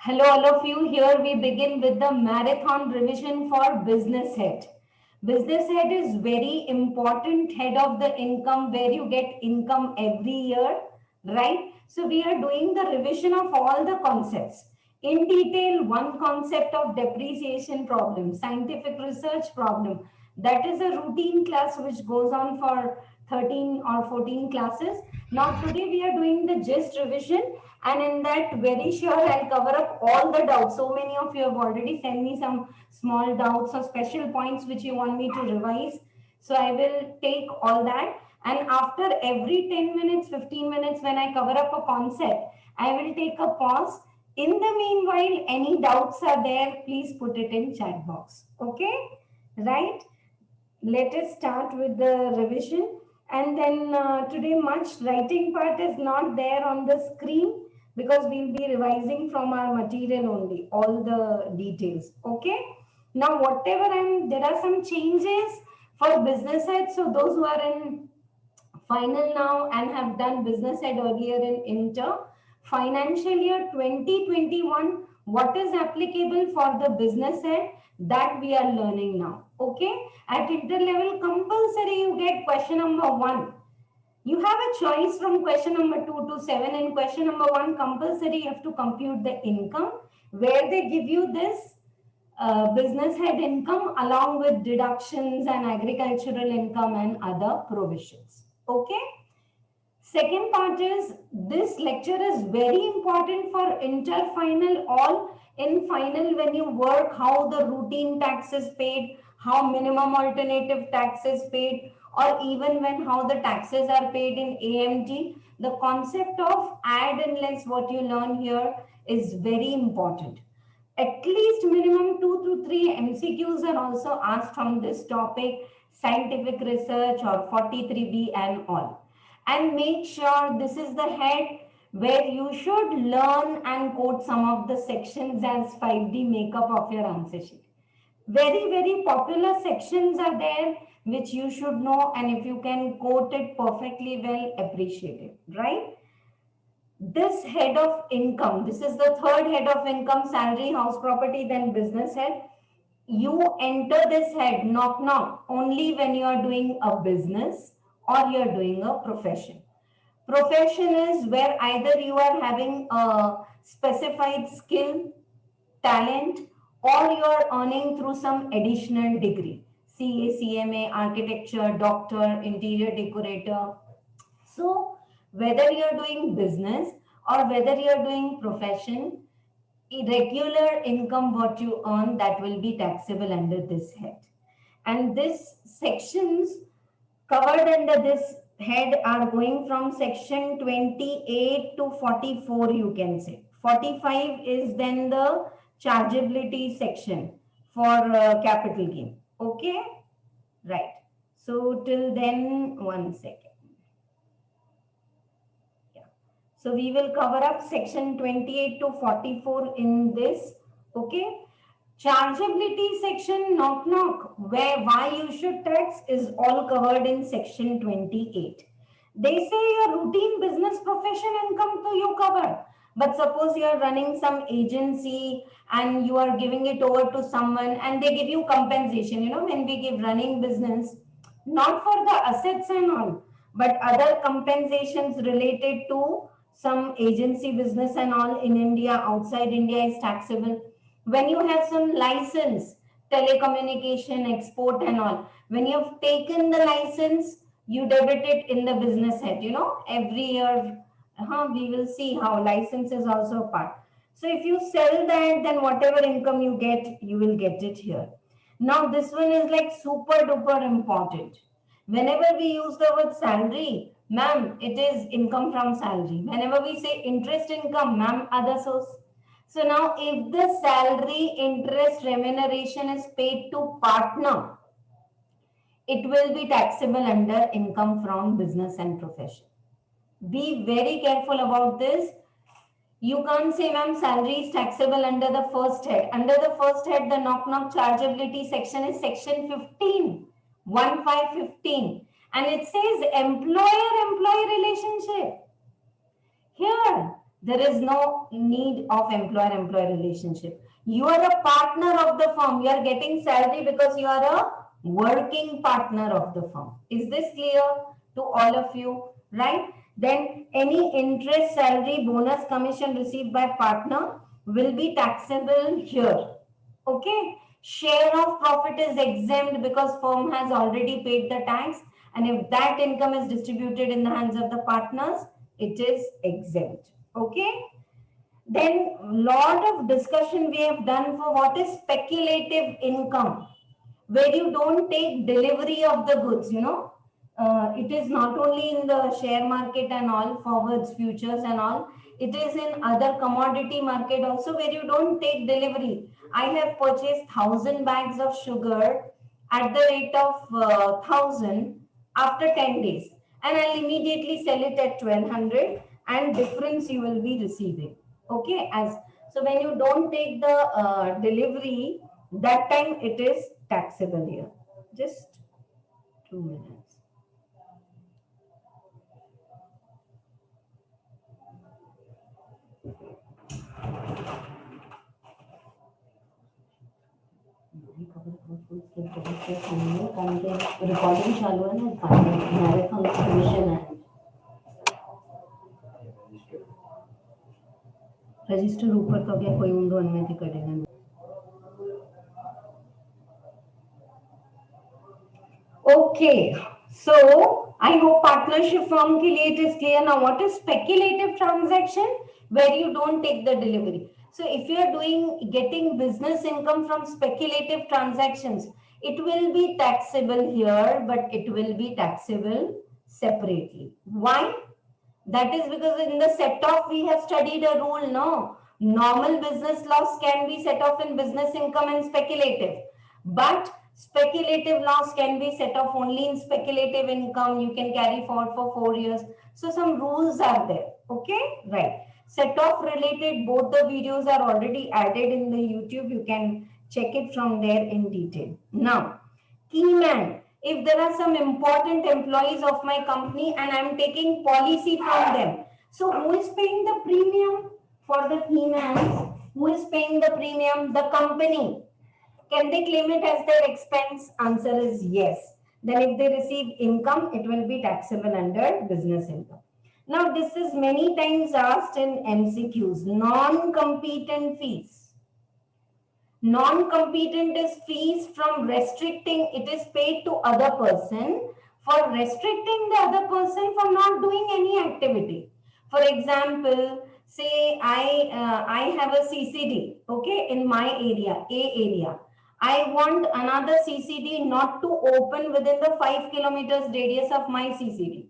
Hello, all of you. Here we begin with the marathon revision for business head. Business head is very important head of the income where you get income every year, right? So we are doing the revision of all the concepts. In detail, one concept of depreciation problem, scientific research problem. That is a routine class which goes on for 13 or 14 classes. Now today we are doing the gist revision, and in that very sure I'll cover up all the doubts. So many of you have already sent me some small doubts or special points which you want me to revise. So I will take all that, and after every 10 minutes, 15 minutes, when I cover up a concept, I will take a pause. In the meanwhile, any doubts are there, please put it in chat box. Okay, right? Let us start with the revision, and then today much writing part is not there on the screen because we'll be revising from our material only, all the details. Okay, now whatever there are some changes for business side. So those who are in final now and have done business ed earlier in inter, financial year 2021, what is applicable for the business ed, that we are learning now. Okay, at inter level compulsory you get question number 1. You have a choice from question number 2 to 7. In question number 1 compulsory you have to compute the income, where they give you this business head income along with deductions and agricultural income and other provisions. Okay. Second part is, this lecture is very important for inter final. All in final, when you work, how the routine tax is paid, how minimum alternative tax is paid, or even when how the taxes are paid in AMT, the concept of add and less, what you learn here, is very important. At least minimum 2 to 3 MCQs are also asked from this topic, scientific research or 43B and all. And make sure this is the head where you should learn and quote some of the sections as 5D makeup of your answer sheet. Very, very popular sections are there which you should know, and if you can quote it perfectly well, appreciate it, right? This head of income, this is the third head of income, salary, house, property, then business head. You enter this head knock only when you are doing a business or you are doing a profession. Profession is where either you are having a specified skill, talent, or you are earning through some additional degree. CA, CMA, architecture, doctor, interior decorator. So whether you're doing business or whether you're doing profession, irregular income what you earn, that will be taxable under this head. And this sections covered under this head are going from section 28 to 44, you can say. 45 is then the chargeability section for capital gain. Okay, right. So till then, one second. So we will cover up section 28 to 44 in this. Okay. Chargeability section, where why you should tax, is all covered in section 28. They say your routine business profession income to you cover. But suppose you are running some agency and you are giving it over to someone and they give you compensation. You know, when we give running business, not for the assets and all, but other compensations related to some agency business and all in India, outside India is taxable. When you have some license, telecommunication, export and all, when you have taken the license, you debit it in the business head, you know, every year. We will see how license is also a part. So if you sell that, then whatever income you get, you will get it here. Now this one is like super duper important. Whenever we use the word salary, ma'am, it is income from salary. Whenever we say interest income, ma'am, other source. So now if the salary, interest, remuneration is paid to partner, it will be taxable under income from business and profession. Be very careful about this. You can't say, ma'am, salary is taxable under the first head. Under the first head, the chargeability section is section 15, 1515. And it says employer-employee relationship. Here, There is no need of employer-employee relationship. You are a partner of the firm. You are getting salary because you are a working partner of the firm. Is this clear to all of you? Right? Then any interest, salary, bonus, commission received by partner will be taxable here. Okay. Share of profit is exempt because firm has already paid the tax, and if that income is distributed in the hands of the partners, it is exempt. Okay. Then lot of discussion we have done for what is speculative income, where you don't take delivery of the goods, it is not only in the share market and all, forwards, futures and all, it is in other commodity market also, where you don't take delivery. I have purchased 1,000 bags of sugar at the rate of 1,000 after 10 days, and I'll immediately sell it at 1,200, and difference you will be receiving. Okay, as so when you don't take the delivery, that time it is taxable here. Just 2 minutes. Recording चालू है ना, marathon commission है, register ऊपर का क्या कोई उन दोनों में करेगा. Okay, so I hope partnership firm के लिए it is clear now. What is speculative transaction? Where you don't take the delivery. So if you are getting business income from speculative transactions, it will be taxable here, but it will be taxable separately. Why? That is because in the set off we have studied a rule, no? Normal business loss can be set off in business income and speculative. But speculative loss can be set off only in speculative income. You can carry forward for 4 years. So some rules are there. Okay, right. Set off related, both the videos are already added in the YouTube. You can check it from there in detail. Now, key man. If there are some important employees of my company and I'm taking policy from them, so who is paying the premium for the key man? Who is paying the premium? The company. Can they claim it as their expense? Answer is yes. Then if they receive income, it will be taxable under business income. Now this is many times asked in MCQs, non-competent fees. Non-competent is fees from restricting, it is paid to other person for restricting the other person from not doing any activity. For example, say I have a CCD, okay, in my area, A area. I want another CCD not to open within the 5 kilometers radius of my CCD.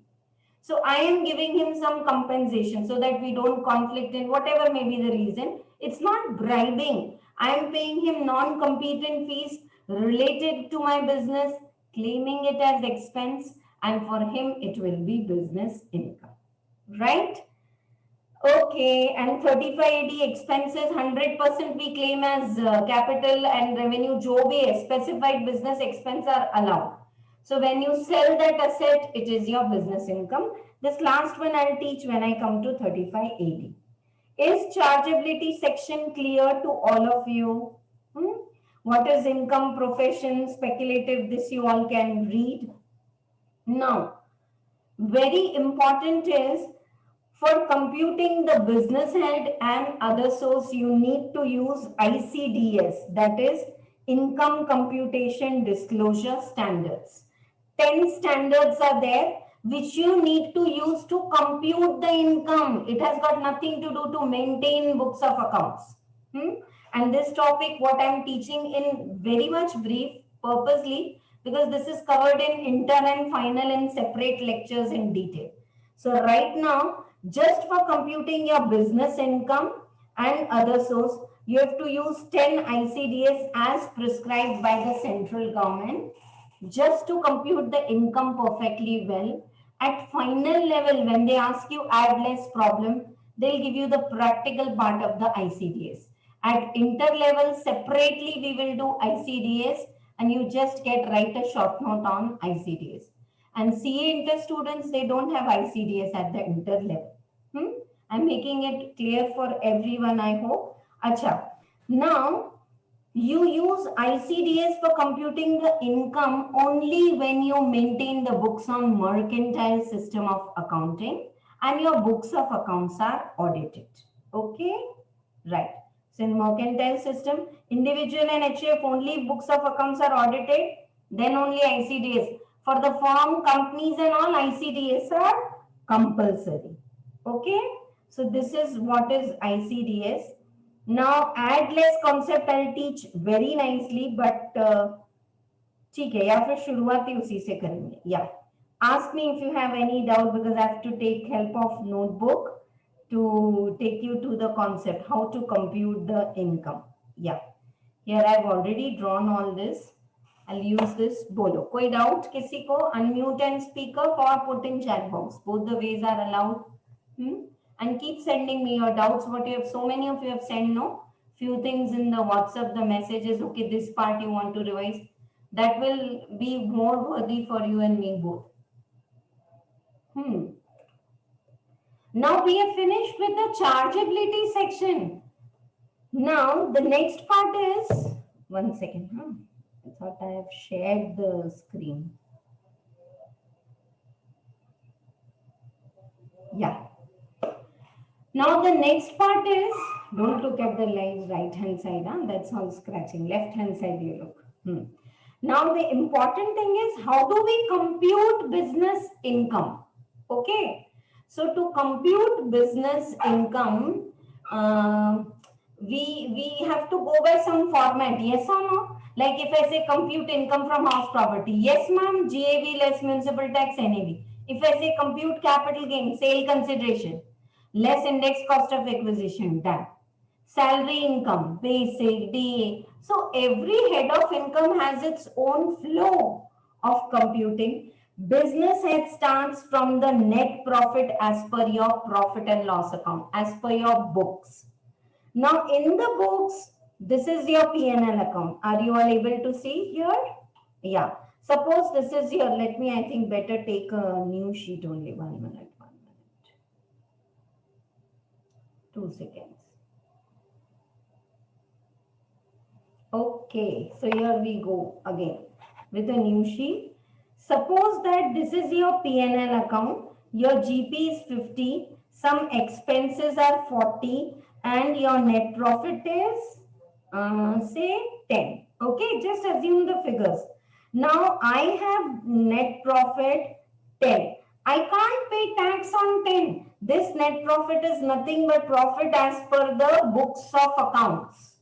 So I am giving him some compensation so that we don't conflict in whatever may be the reason. It's not bribing. I am paying him non-competent fees related to my business, claiming it as expense, and for him it will be business income. Right? Okay, and 35AD expenses 100% we claim as capital and revenue. जो भी specified business expense are allowed. So when you sell that asset, it is your business income. This last one I'll teach when I come to 35AD. Is chargeability section clear to all of you? What is income, profession, speculative? This you all can read. Now, very important is for computing the business head and other source, you need to use ICDS, that is Income Computation Disclosure Standards. 10 standards are there which you need to use to compute the income. It has got nothing to do to maintain books of accounts. And this topic, what I'm teaching in very much brief, purposely, because this is covered in intern and final in separate lectures in detail. So right now, just for computing your business income and other source, you have to use 10 ICDS as prescribed by the central government just to compute the income perfectly well. At final level, when they ask you add less problem, they'll give you the practical part of the ICDS. At inter level, separately we will do ICDS, and you just write a short note on ICDS. And CA inter students, they don't have ICDS at the inter level. I'm making it clear for everyone, I hope. Acha. Now, you use ICDS for computing the income only when you maintain the books on mercantile system of accounting and your books of accounts are audited. Okay? Right. So in mercantile system, individual and HUF only books of accounts are audited, then only ICDS. For the firm, companies and all, ICDS are compulsory. Okay? So this is what is ICDS. Now, add less concept I'll teach very nicely, but ठीक है या फिर शुरुआत ही उसी से करेंगे या ask me if you have any doubt because I have to take help of notebook to take you to the concept how to compute the income. Yeah, here I've already drawn all this. I'll use this. बोलो कोई doubt किसी को? Unmute and speak up or put in chat box. Both the ways are allowed. Hmm? And keep sending me your doubts. What you have, so many of you have sent no few things in the WhatsApp. The messages. Okay, this part you want to revise. That will be more worthy for you and me both. Now we have finished with the chargeability section. Now the next part is, one second. I thought I have shared the screen. Yeah. Now the next part is, don't look at the right hand side. That's all scratching. Left hand side you look. Now the important thing is, how do we compute business income? Okay. So to compute business income, we have to go by some format. Yes or no? Like if I say compute income from house property. Yes, ma'am. GAV less municipal tax NAV. If I say compute capital gain, sale consideration, less index cost of acquisition, done. Salary income, basic, DA. So every head of income has its own flow of computing. Business head starts from the net profit as per your profit and loss account, as per your books. Now in the books, this is your P&L account. Are you all able to see here? Yeah. Suppose this is your, let me, I think better take a new sheet only. 1 minute. 2 seconds. Okay, so here we go again with a new sheet. Suppose that this is your P&L account. Your GP is 50, some expenses are 40, and your net profit is say 10. Okay, just assume the figures. Now I have net profit 10. I can't pay tax on 10. This net profit is nothing but profit as per the books of accounts.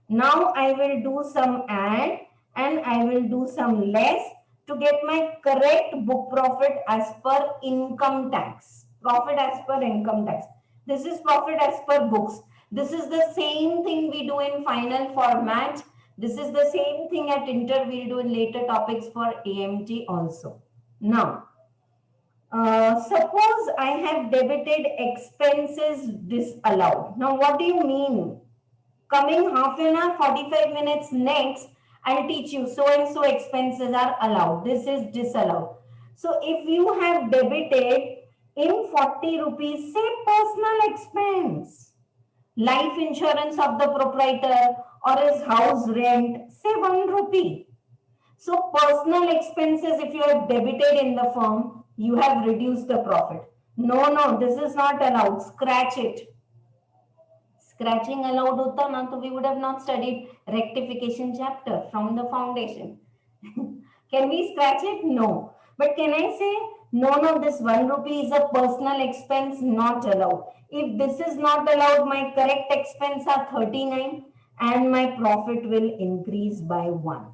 Now I will do some add and I will do some less to get my correct book profit as per income tax. Profit as per income tax. This is profit as per books. This is the same thing we do in final format. This is the same thing at inter we'll do in later topics for AMT also. Now, suppose I have debited expenses disallowed. Now, what do you mean? Coming half an hour, 45 minutes next, I'll teach you so and so expenses are allowed. This is disallowed. So if you have debited in 40 rupees, say personal expense, life insurance of the proprietor or his house rent, say 1 rupee. So personal expenses, if you have debited in the firm, you have reduced the profit. No, this is not allowed. Scratch it. Scratching allowed hota na, so we would have not studied rectification chapter from the foundation. Can we scratch it? No. But can I say, no, this 1 rupee is a personal expense, not allowed. If this is not allowed, my correct expense are 39 and my profit will increase by 1.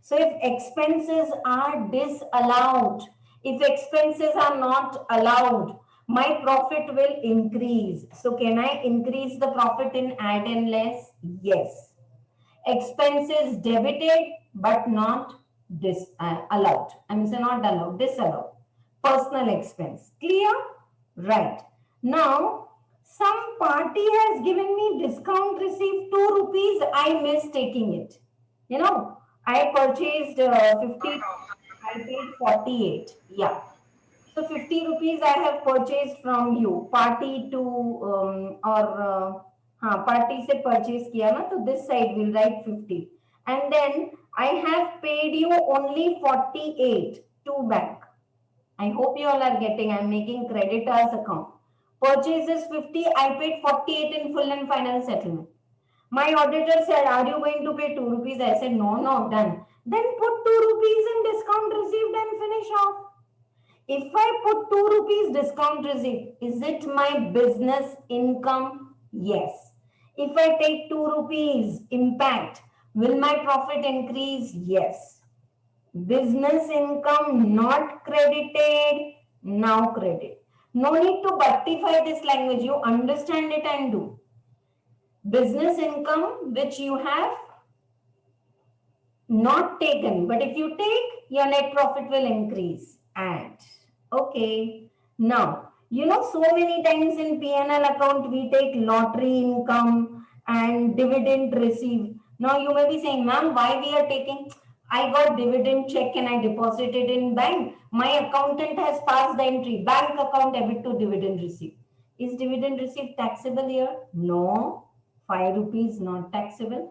So if expenses are disallowed, if expenses are not allowed, my profit will increase. So can I increase the profit in add and less? Yes. Expenses debited but not allowed. I'm saying not allowed, disallowed. Personal expense. Clear? Right. Now, some party has given me discount receipt 2 rupees. I missed taking it. You know, I purchased 50, I paid 48. Yeah. So 50 rupees I have purchased from you. Party to party से purchase किया ना, तो this side will write 50. And then I have paid you only 48 to bank. I hope you all are getting. I'm making creditors account. Purchase is 50. I paid 48 in full and final settlement. My auditor said, "Are you going to pay 2 rupees?" I said, "No, no, done." Then put 2 rupees in discount received and finish off. If I put 2 rupees discount receipt, is it my business income? Yes. If I take 2 rupees impact, will my profit increase? Yes. Business income not credited, now credit. No need to buttify this language. You understand it and do. Business income which you have not taken, but if you take, your net profit will increase. Add. Okay. Now, so many times in P&L account, we take lottery income and dividend received. Now, you may be saying, "Ma'am, why we are taking? I got dividend check and I deposited in bank. My accountant has passed the entry. Bank account debit to dividend received." Is dividend received taxable here? No. 5 rupees not taxable.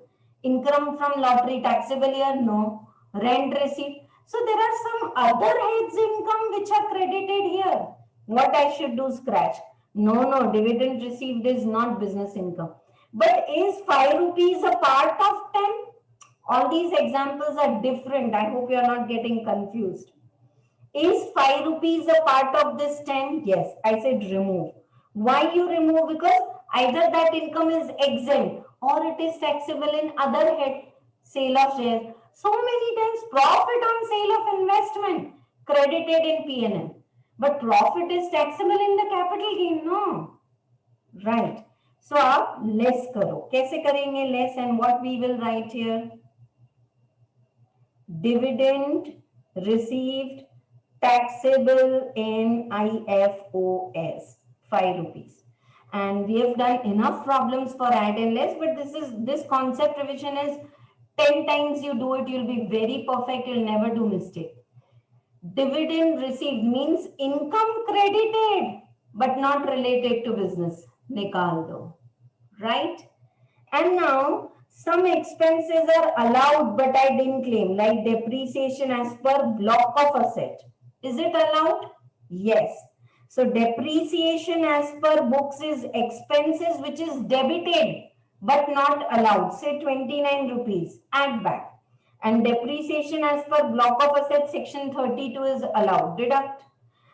Income from lottery taxable here? No. Rent receipt. So there are some other heads income which are credited here. What I should do? Scratch. No, dividend received is not business income. But is 5 rupees a part of 10? All these examples are different. I hope you are not getting confused. Is 5 rupees a part of this 10? Yes, I said remove. Why you remove? Because either that income is exempt or it is taxable in other head, sale of shares. So many times profit on sale of investment credited in P&L. But profit is taxable in the capital gain, no? Right. So आप less करो. कैसे करेंगे less, and what we will write here? Dividend received taxable in IFOS, 5 rupees. And we have done enough problems for add and less, but this concept revision is 10 times you do it, you'll be very perfect, you'll never do mistake. Dividend received means income credited, but not related to business. Nikal do, right? And now some expenses are allowed, but I didn't claim, like depreciation as per block of asset. Is it allowed? Yes. So depreciation as per books is expenses which is debited but not allowed. Say 29 rupees, add back. And depreciation as per block of asset section 32 is allowed, deduct.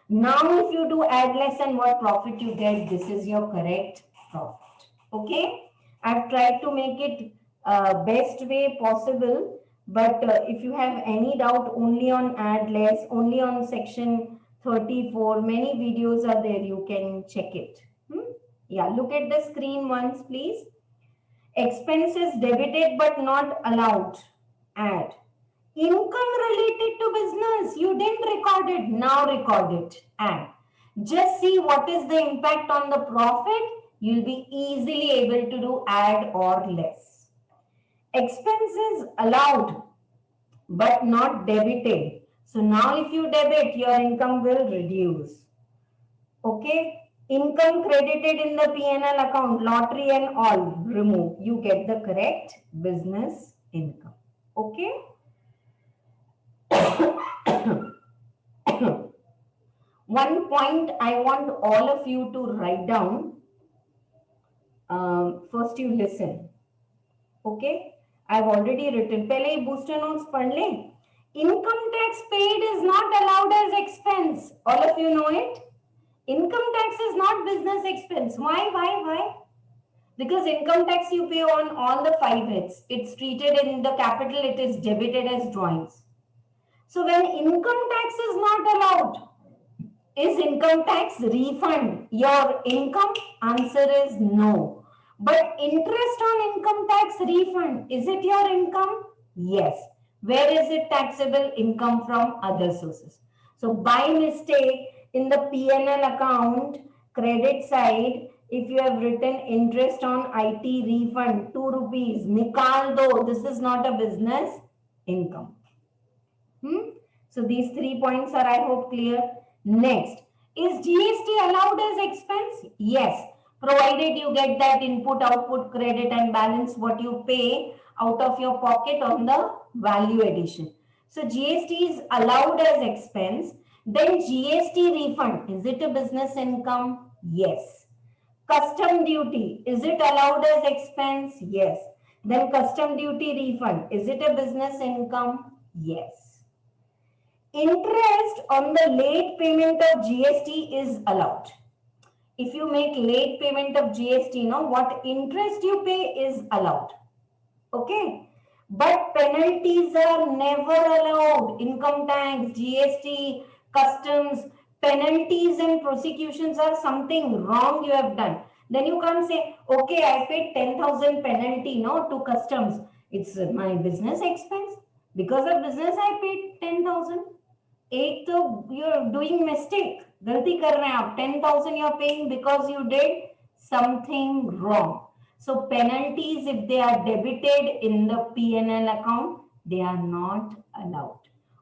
Now if you do add less and what profit you get, this is your correct profit. Okay. I've tried to make it best way possible, but if you have any doubt only on add less, only on section 34, many videos are there, you can check it. Yeah, look at the screen once, please. Expenses debited but not allowed, add. Income related to business, you didn't record it, now record it, add. Just see what is the impact on the profit, you'll be easily able to do add or less. Expenses allowed but not debited. So now if you debit, your income will reduce. Okay. Income credited in the P&L account, lottery and all, remove. You get the correct business income. Okay. One point I want all of you to write down. First you listen. Okay. I've already written. पहले ये booster notes पढ़ ले. Income tax paid is not allowed as expense. All of you know it. Income tax is not business expense. Why? Because income tax you pay on all the 5 heads. It's treated in the capital. It is debited as drawings. So when income tax is not allowed, is income tax refund your income? Answer is no. But interest on income tax refund, is it your income? Yes. Where is it taxable? Income from other sources. So by mistake in the P&L account credit side, if you have written interest on IT refund 2 rupees, nikal do, this is not a business income. So these 3 points are, I hope, clear. Next, is GST allowed as expense? Yes, provided you get that input, output, credit, and balance what you pay out of your pocket on the value addition. So GST is allowed as expense. Then GST refund, is it a business income? Yes. Custom duty, is it allowed as expense? Yes. Then custom duty refund, is it a business income? Yes. Interest on the late payment of GST is allowed. If you make late payment of GST, what interest you pay is allowed. Okay. But penalties are never allowed. Income tax, GST, customs, penalties and prosecutions are something wrong you have done. Then you can't say, okay, I paid 10,000 penalty, to customs. It's my business expense. Because of business, I paid 10,000. एक तो you're doing mistake, गलती कर रहे हैं आप. 10,000 you're paying because you did something wrong. So penalties, if they are debited in the P&L account, they are not allowed.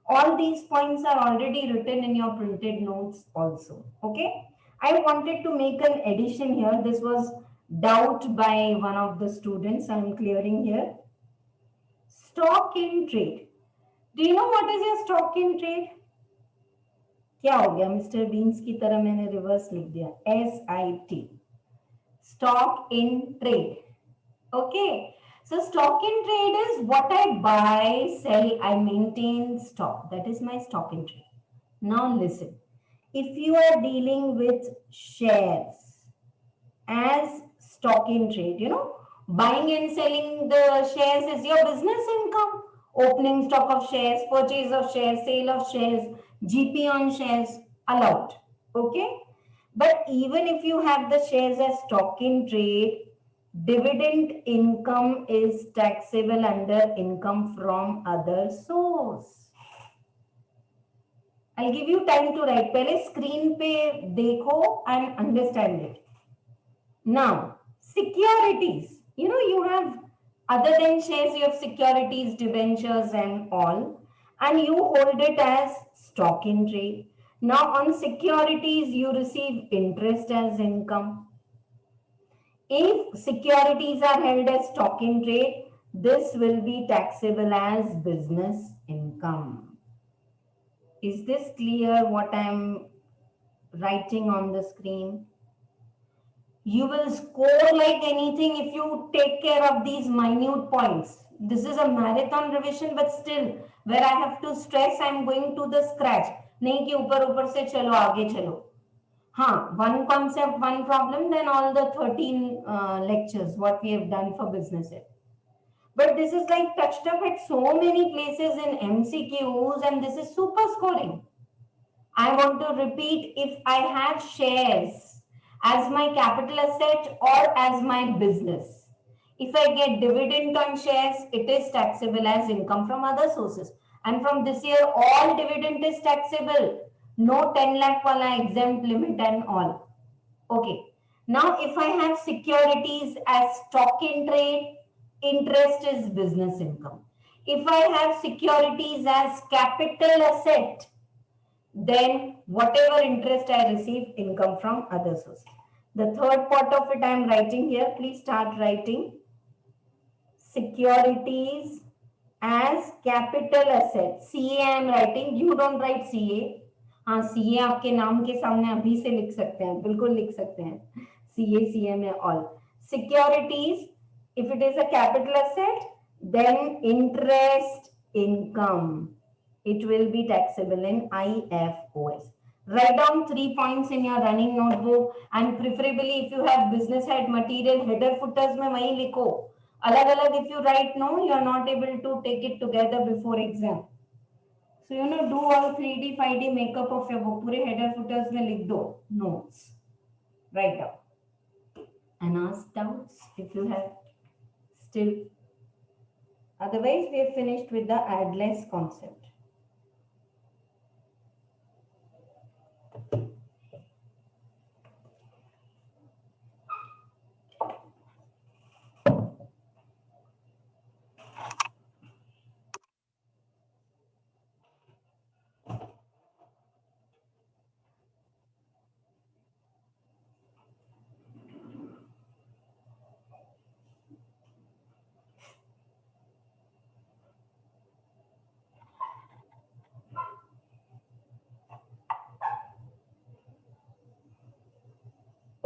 All these points are already written in your printed notes also. Okay. I wanted to make an addition here. This was doubt by one of the students. I'm clearing here. Stock in trade. Do you know what is your stock in trade? क्या हो गया mister beans की तरह मैंने reverse लिख दिया. SIT, stock in trade. Okay, so stock in trade is what I buy, sell, I maintain stock. That is my stock in trade. Now listen, if you are dealing with shares as stock in trade, buying and selling the shares is your business income. Opening stock of shares, purchase of shares, sale of shares, GP on shares, allowed. Okay. But even if you have the shares as stock in trade, dividend income is taxable under income from other source. I'll give you time to write. पहले screen पे देखो and understand it. Now, securities. You have, other than shares, you have securities, debentures, and all, and you hold it as stock in trade. Now, on securities, you receive interest as income. If securities are held as stock in trade, this will be taxable as business income. Is this clear what I'm writing on the screen? You will score like anything if you take care of these minute points. This is a marathon revision, but still, where I have to stress, I'm going to the scratch. नहीं कि ऊपर ऊपर से चलो आगे चलो. हाँ, one concept, one problem, then all the 13 lectures, what we have done for business ed. But this is like touched up at so many places in MCQs, and this is super scoring. I want to repeat, if I have shares as my capital asset or as my business, if I get dividend on shares, it is taxable as income from other sources. And from this year, all dividend is taxable. No 10 lakh wala exempt limit and all. Okay. Now, if I have securities as stock in trade, interest is business income. If I have securities as capital asset, then whatever interest I receive, income from other sources. The third part of it I am writing here. Please start writing. Securities as capital asset. CA I am writing. You don't write CA. हाँ, CA आपके नाम के सामने अभी से लिख सकते हैं, बिल्कुल लिख सकते हैं. CA, CA में all. Securities, if it is a capital asset, then interest income, it will be taxable in IFOS. Write down 3 points in your running notebook, and preferably if you have business head material, header footers में वही लिखो. अलग अलग if you write, no, you are not able to take it together before exam. So do all 3D 5D makeup of your book. पूरे header footers में लिख दो notes. Write down and ask doubts if you have still. Otherwise, we have finished with the add less concept.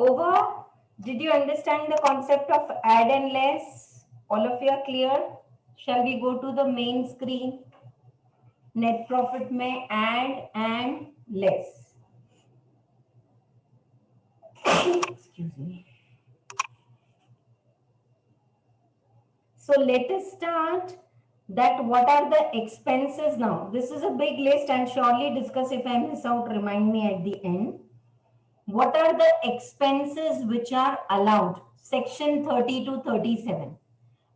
Over. Did you understand the concept of add and less? All of you are clear? Shall we go to the main screen? Net profit में add and less. Excuse me. So let us start that what are the expenses now. This is a big list and surely discuss. If I miss out, remind me at the end. What are the expenses which are allowed? Section 30 to 37.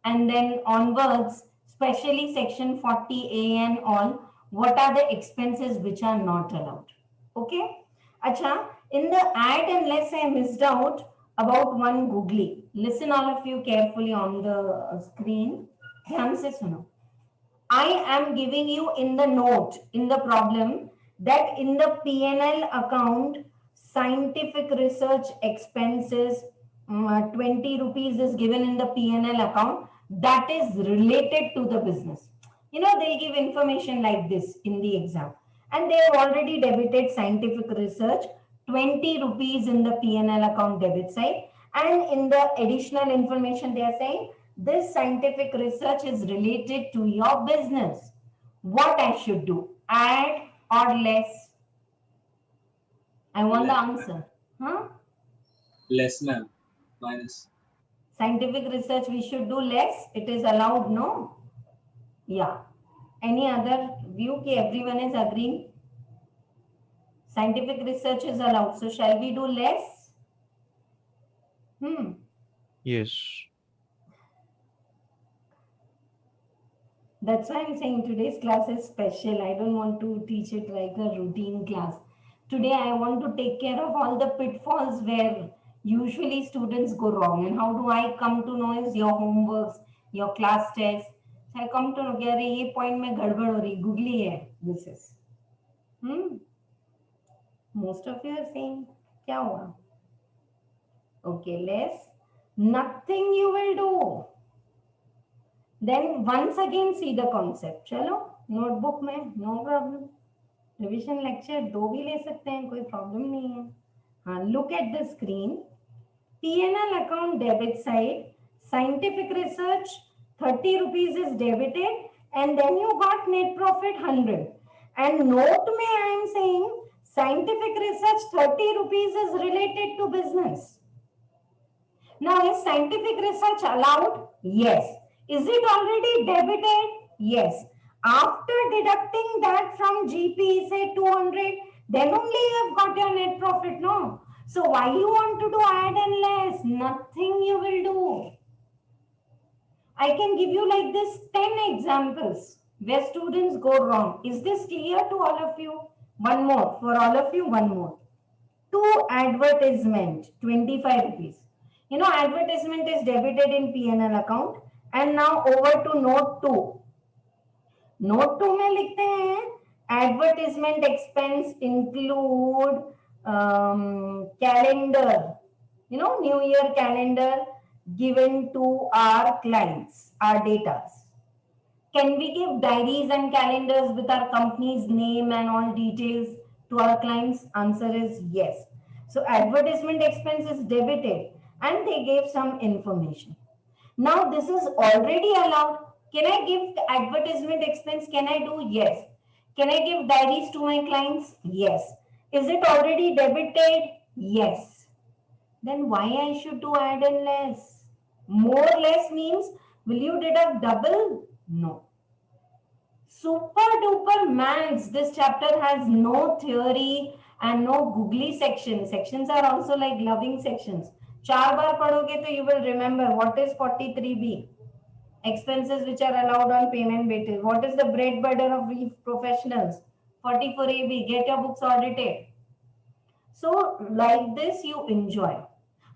And then onwards, especially section 40A and all, what are the expenses which are not allowed? Okay. Acha, in the add and less I missed out about one googly. Listen all of you carefully on the screen. ध्यान से सुनो. I am giving you in the note, in the problem, that in the P&L account, scientific research expenses, 20 rupees is given in the P&L account that is related to the business. You know, they'll give information like this in the exam. And they have already debited scientific research, 20 rupees in the P&L account debit side. And in the additional information, they are saying, this scientific research is related to your business. What I should do? Add or less? I want the answer. Huh? Less, ma'am. Minus. Scientific research we should do less. It is allowed, no? Yeah. Any other view? Ki everyone is agreeing? Scientific research is allowed. So shall we do less? Yes. That's why I'm saying today's class is special. I don't want to teach it like a routine class. Today I want to take care of all the pitfalls where usually students go wrong. And how do I come to know is your homeworks, your class tests. I come to know कि अरे ये point में गड़बड़ हो रही, googly है. This is. Most of you are saying क्या हुआ? Okay, less. Nothing you will do. Then once again see the concept. चलो notebook में no problem. Revision lecture दो भी ले सकते हैं, कोई problem नहीं है. हाँ, look at the screen. P&L account debit side, scientific research 30 rupees is debited and then you got net profit 100. And note में I am saying scientific research 30 rupees is related to business. Now is scientific research allowed? Yes. Is it already debited? Yes. After deducting that from GP, say 200, then only you have got your net profit, no? So why you want to do add and less? Nothing you will do. I can give you like this 10 examples where students go wrong. Is this clear to all of you? One more. For all of you, one more. To advertisement, 25 rupees. You know, advertisement is debited in P&L account. And now over to note 2. Note 2 में लिखते हैं advertisement expense include calendar, you know, New Year calendar given to our clients, our data. Can we give diaries and calendars with our company's name and all details to our clients? Answer is yes. So advertisement expense is debited and they gave some information. Now this is already allowed. Can I give advertisement expense? Can I do? Yes. Can I give diaries to my clients? Yes. Is it already debited? Yes. Then why I should do add and less? More less means will you deduct double? No. Super duper maths. This chapter has no theory and no googly section. Sections are also like loving sections. 4 बार पढ़ोगे तो you will remember what is 43B. Expenses which are allowed on payment basis. What is the bread butter of we professionals? 44AB. Get your books audited. So like this you enjoy.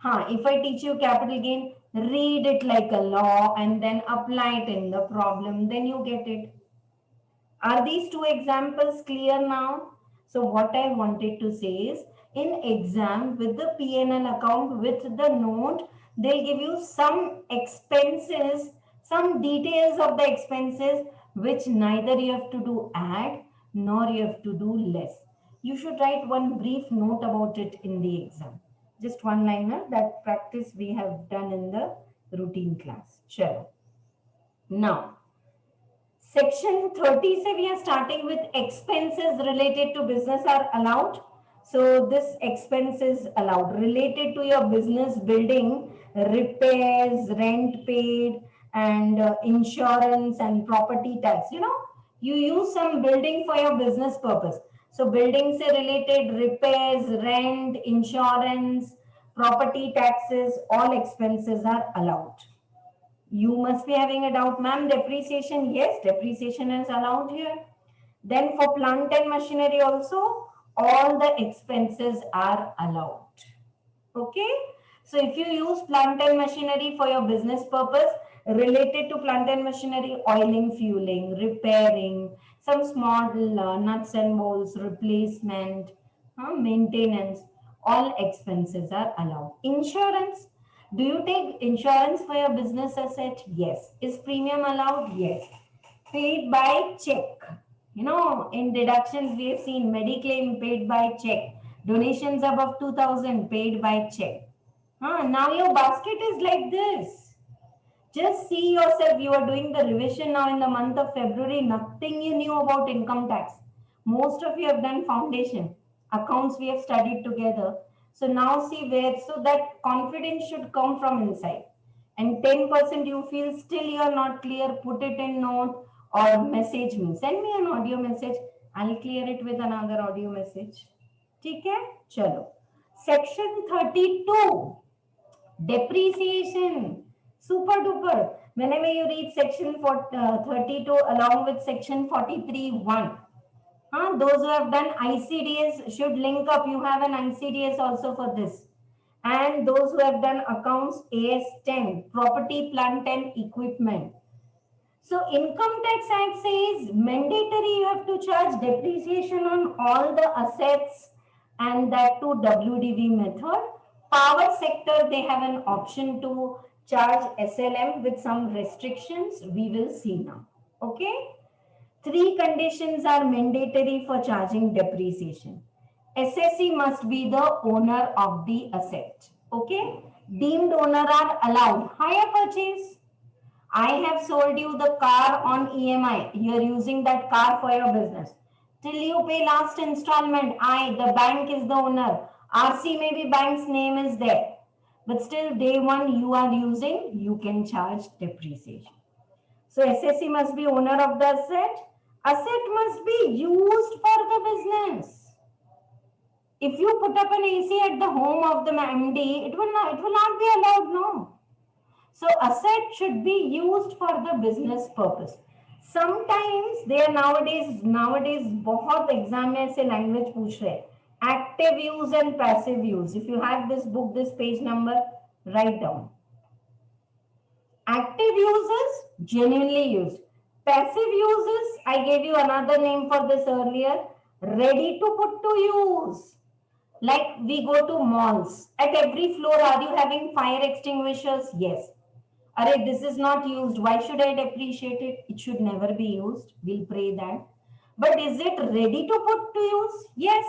If I teach you capital gain, read it like a law and then apply it in the problem. Then you get it. Are these two examples clear now? So what I wanted to say is, in exam with the P&L account with the note, they'll give you some expenses, some details of the expenses, which neither you have to do add nor you have to do less. You should write one brief note about it in the exam. Just one liner, that practice we have done in the routine class. Chalo. Now, section 30 say we are starting with expenses related to business are allowed. So this expense is allowed related to your business building, repairs, rent paid, and insurance and property tax. You know, you use some building for your business purpose. So buildings are related, repairs, rent, insurance, property taxes, all expenses are allowed. You must be having a doubt, ma'am. Depreciation, yes, depreciation is allowed here. Then for plant and machinery also, all the expenses are allowed. Okay. So if you use plant and machinery for your business purpose, related to plant and machinery, oiling, fueling, repairing, some small nuts and bolts, replacement, maintenance, all expenses are allowed. Insurance. Do you take insurance for your business asset? Yes. Is premium allowed? Yes. Paid by check. You know, in deductions, we have seen Mediclaim paid by check, donations above 2000 paid by check. Now your basket is like this. Just see yourself, you are doing the revision now in the month of February, nothing you knew about income tax. Most of you have done foundation, accounts we have studied together. So now see where, so that confidence should come from inside. And 10% you feel still you are not clear, put it in note or message me. Send me an audio message. I'll clear it with another audio message. ठीक है चलो section 32 depreciation super duper whenever you read section 32 along with section 43(1), those who have done ICDS should link up. You have an ICDS also for this. And those who have done accounts AS10, property, plant and equipment. So income tax act says mandatory you have to charge depreciation on all the assets, and that too WDV method. Power sector, they have an option to charge SLM with some restrictions. We will see now. Okay. Three conditions are mandatory for charging depreciation. SSE must be the owner of the asset. Okay. Deemed owner are allowed. Hire purchase. I have sold you the car on EMI. You are using that car for your business. Till you pay last installment, the bank is the owner. RC maybe bank's name is there. But still day one you are using, you can charge depreciation. So SSE must be owner of the asset. Asset must be used for the business. If you put up an AC at the home of the MD, it will not be allowed, no. So asset should be used for the business purpose. Sometimes they are nowadays बहुत exam में ऐसे language पूछ रहे हैं active use and passive use. If you have this book, this page number, write down. Active uses genuinely used. Passive uses, I gave you another name for this earlier, ready to put to use. Like we go to malls. At every floor, are you having fire extinguishers? Yes. Array, this is not used. Why should I depreciate it? It should never be used. We'll pray that. But is it ready to put to use? Yes.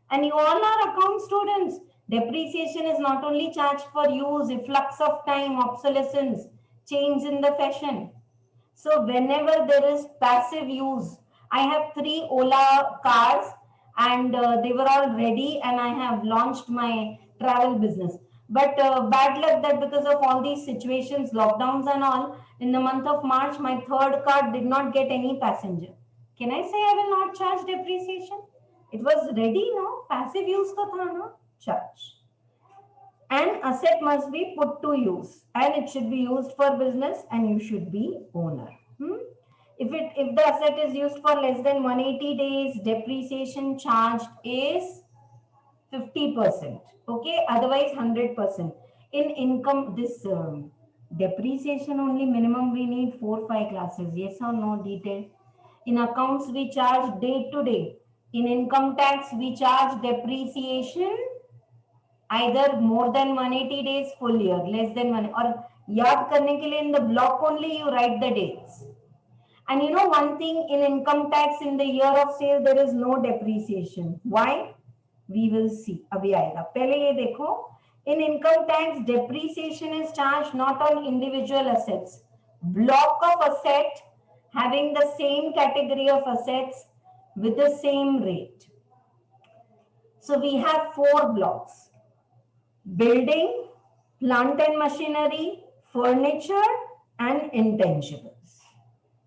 And you all are account students. Depreciation is not only charged for use, efflux of time, obsolescence, change in the fashion. So whenever there is passive use, I have 3 Ola cars and they were all ready and I have launched my travel business. But bad luck that because of all these situations, lockdowns and all, in the month of March, my third car did not get any passenger. Can I say I will not charge depreciation? It was ready, no? Passive use ka tha, no? Charge. And asset must be put to use and it should be used for business and you should be owner. If the asset is used for less than 180 days, depreciation charged is 50%. Okay, otherwise 100%. In income, this depreciation only minimum we need 4-5 classes. Yes or no? Detail. In accounts we charge day to day. In income tax we charge depreciation either more than 180 days, full year, less than one, or yaad karne ke liye in the block only you write the dates. And you know one thing, in income tax in the year of sale there is no depreciation. Why? We will see. अभी आएगा. पहले ये देखो, In income tax, depreciation is charged not on individual assets. Block of asset having the same category of assets with the same rate. So we have four blocks: building, plant and machinery, furniture, and intangibles.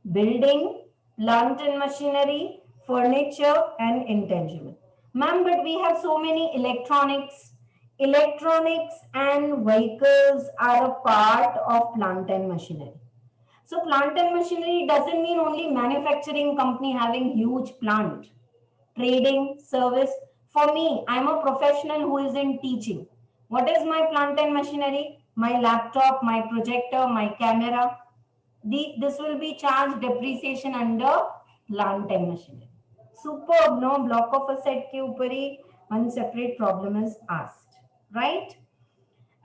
Building, plant and machinery, furniture, and intangible. Ma'am, but we have so many electronics. Electronics and vehicles are a part of plant and machinery. So plant and machinery doesn't mean only manufacturing company having huge plant. Trading, service. For me, I'm a professional who is in teaching. What is my plant and machinery? My laptop, my projector, my camera. This will be charged depreciation under plant and machinery. Superb, no? Block of asset के ऊपर ही one separate problem is asked, right?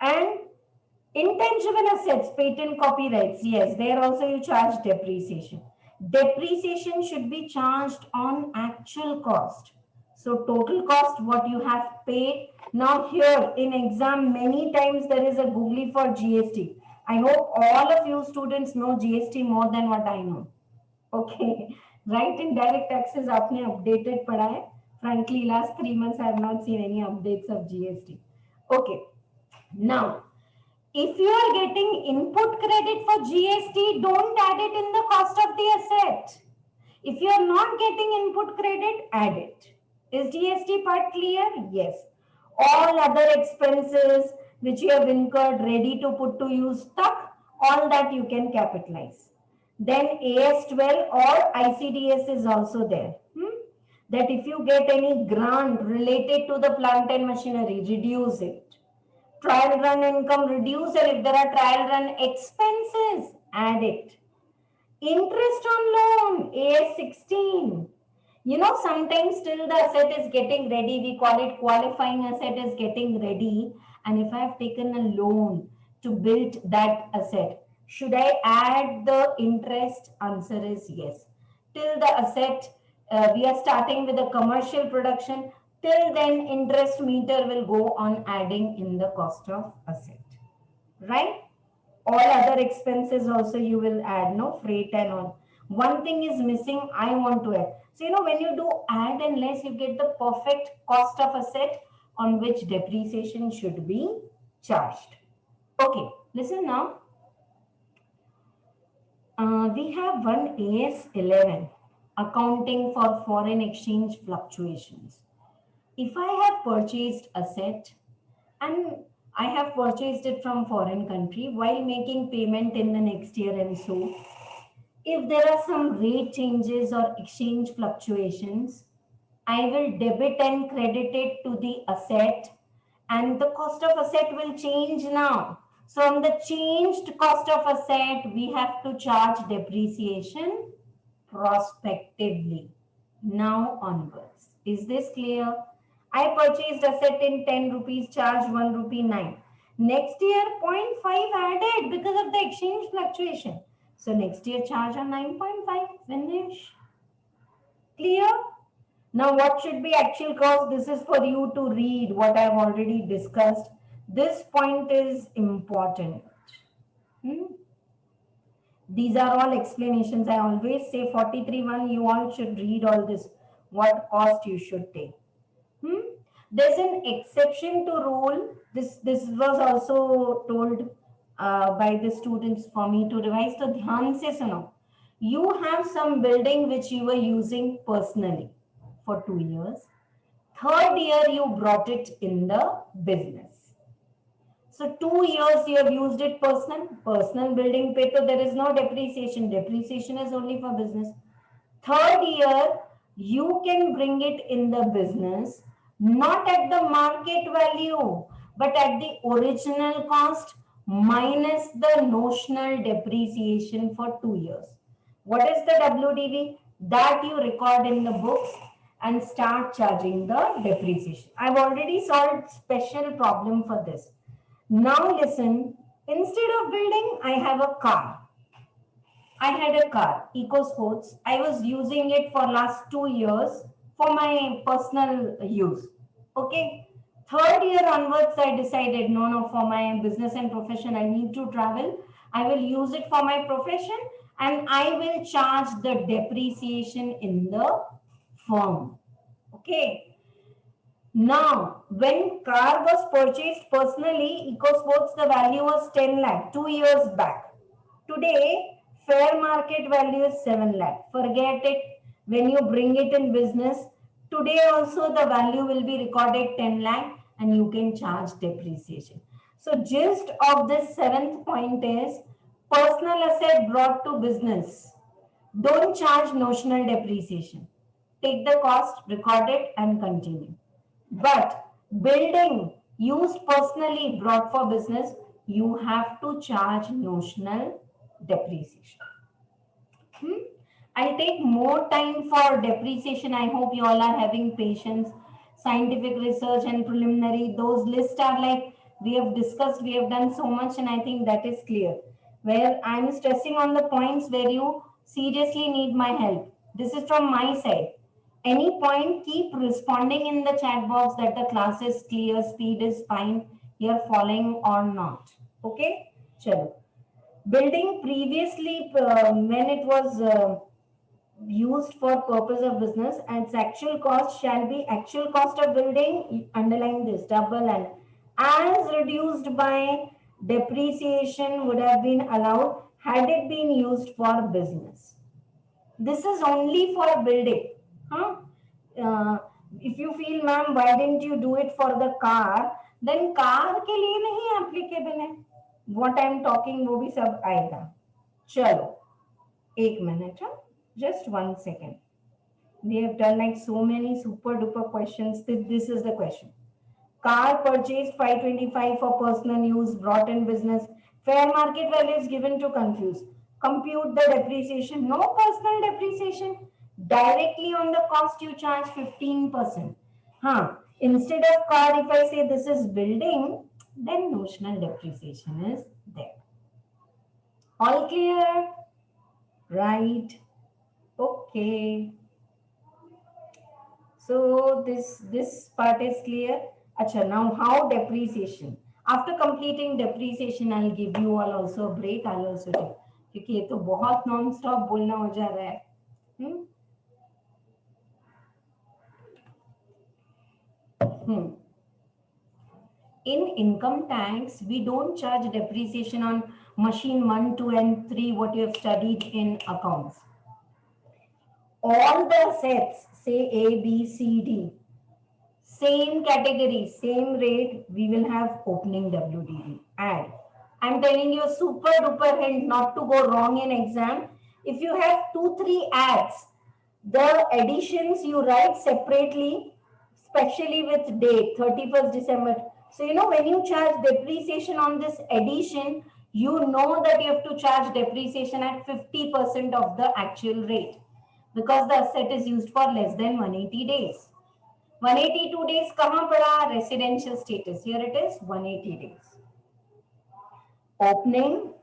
And intangible assets, patent, copyrights, yes, there also you charge depreciation. Depreciation should be charged on actual cost. So total cost, what you have paid. Now here in exam, many times there is a googly for GST. I hope all of you students know GST more than what I know. Okay, right? Indirect taxes आपने updated पढ़ा है. Frankly, last 3 months I have not seen any updates of GST. Okay, now if you are getting input credit for GST, don't add it in the cost of the asset. If you are not getting input credit, add it. Is GST part clear? Yes. All other expenses which you have incurred ready to put to use stuck, all that you can capitalize. Then AS12 or ICDS is also there. That if you get any grant related to the plant and machinery, reduce it. Trial run income, reduce it. If there are trial run expenses, add it. Interest on loan, AS16. You know, sometimes till the asset is getting ready, we call it qualifying asset is getting ready. And if I have taken a loan to build that asset, should I add the interest? Answer is yes. Till the asset, we are starting with a commercial production. Till then, interest meter will go on adding in the cost of asset, right? All other expenses also you will add, no, freight and all. One thing is missing, I want to add. So, you know, when you do add and less, you get the perfect cost of asset on which depreciation should be charged. Okay, listen now. We have one AS11, accounting for foreign exchange fluctuations. If I have purchased asset and I have purchased it from foreign country while making payment in the next year, and so if there are some rate changes or exchange fluctuations, I will debit and credit it to the asset, and the cost of asset will change now. So on the changed cost of asset, we have to charge depreciation prospectively now onwards. Is this clear? I purchased asset in 10 rupees, charge 1 rupee 9. Next year, 0.5 added because of the exchange fluctuation. So next year, charge on 9.5. Finish. Clear? Now, what should be actual cost? This is for you to read what I have already discussed. This point is important. These are all explanations. I always say 43.1, you all should read all this, what cost you should take. There's an exception to rule. This was also told by the students for me to revise. So dhyan se suno. You have some building which you were using personally for 2 years. Third year you brought it in the business. So 2 years you have used it personal building paper. There is no depreciation. Depreciation is only for business. Third year you can bring it in the business, not at the market value, but at the original cost minus the notional depreciation for 2 years. What is the WDV? That you record in the books and start charging the depreciation. I've already solved special problem for this. Now listen, instead of building, I have a car. I had a car, EcoSports. I was using it for last 2 years for my personal use. Okay. Third year onwards, I decided, no, for my business and profession, I need to travel. I will use it for my profession and I will charge the depreciation in the firm. Okay. Now, when car was purchased personally, EcoSports, the value was 10 lakh 2 years back. Today, fair market value is 7 lakh. Forget it. When you bring it in business, today also the value will be recorded 10 lakh and you can charge depreciation. So, gist of this seventh point is personal asset brought to business. Don't charge notional depreciation. Take the cost, record it, and continue. But building used personally brought for business, you have to charge notional depreciation. Hmm? I'll take more time for depreciation. I hope you all are having patience. Scientific research and preliminary, those lists are like we have discussed, we have done so much, and I think that is clear. Where I'm stressing on the points where you seriously need my help. This is from my side. Any point, keep responding in the chat box that the class is clear, speed is fine, you're following or not. Okay? Chalo. Building previously, when it was used for purpose of business, and its actual cost shall be actual cost of building, underline this, double and as reduced by depreciation would have been allowed had it been used for business. This is only for building. Huh? Uh, if you feel, ma'am, why didn't you do it for the car? Then car के लिए नहीं applicable है. What I am talking वो भी सब आएगा. चलो, एक minute, huh? Just 1 second. We have done like so many super duper questions. This is the question. Car purchased 525 for personal use, brought in business. Fair market value is given to confuse. Compute the depreciation. No personal depreciation. Directly on the cost you charge 15%. Huh. Instead of car, if I say this is building, then notional depreciation is there. All clear? Right. Okay. So this part is clear. Acha, now how depreciation? After completing depreciation, I'll give you all also a break. I'll also take क्योंकि ये तो बहुत non stop बोलना हो जा रहा है. In income tax, we don't charge depreciation on machine 1, 2, and 3, what you have studied in accounts. All the assets, say A, B, C, D, same category, same rate, we will have opening WDV. Add. I'm telling you a super duper hint not to go wrong in exam. If you have 2, 3 ads, the additions you write separately, especially with date, 31st December. So, when you charge depreciation on this addition, you know that you have to charge depreciation at 50% of the actual rate because the asset is used for less than 180 days. 182 days kahan pada? Residential status. Here it is 180 days. Opening,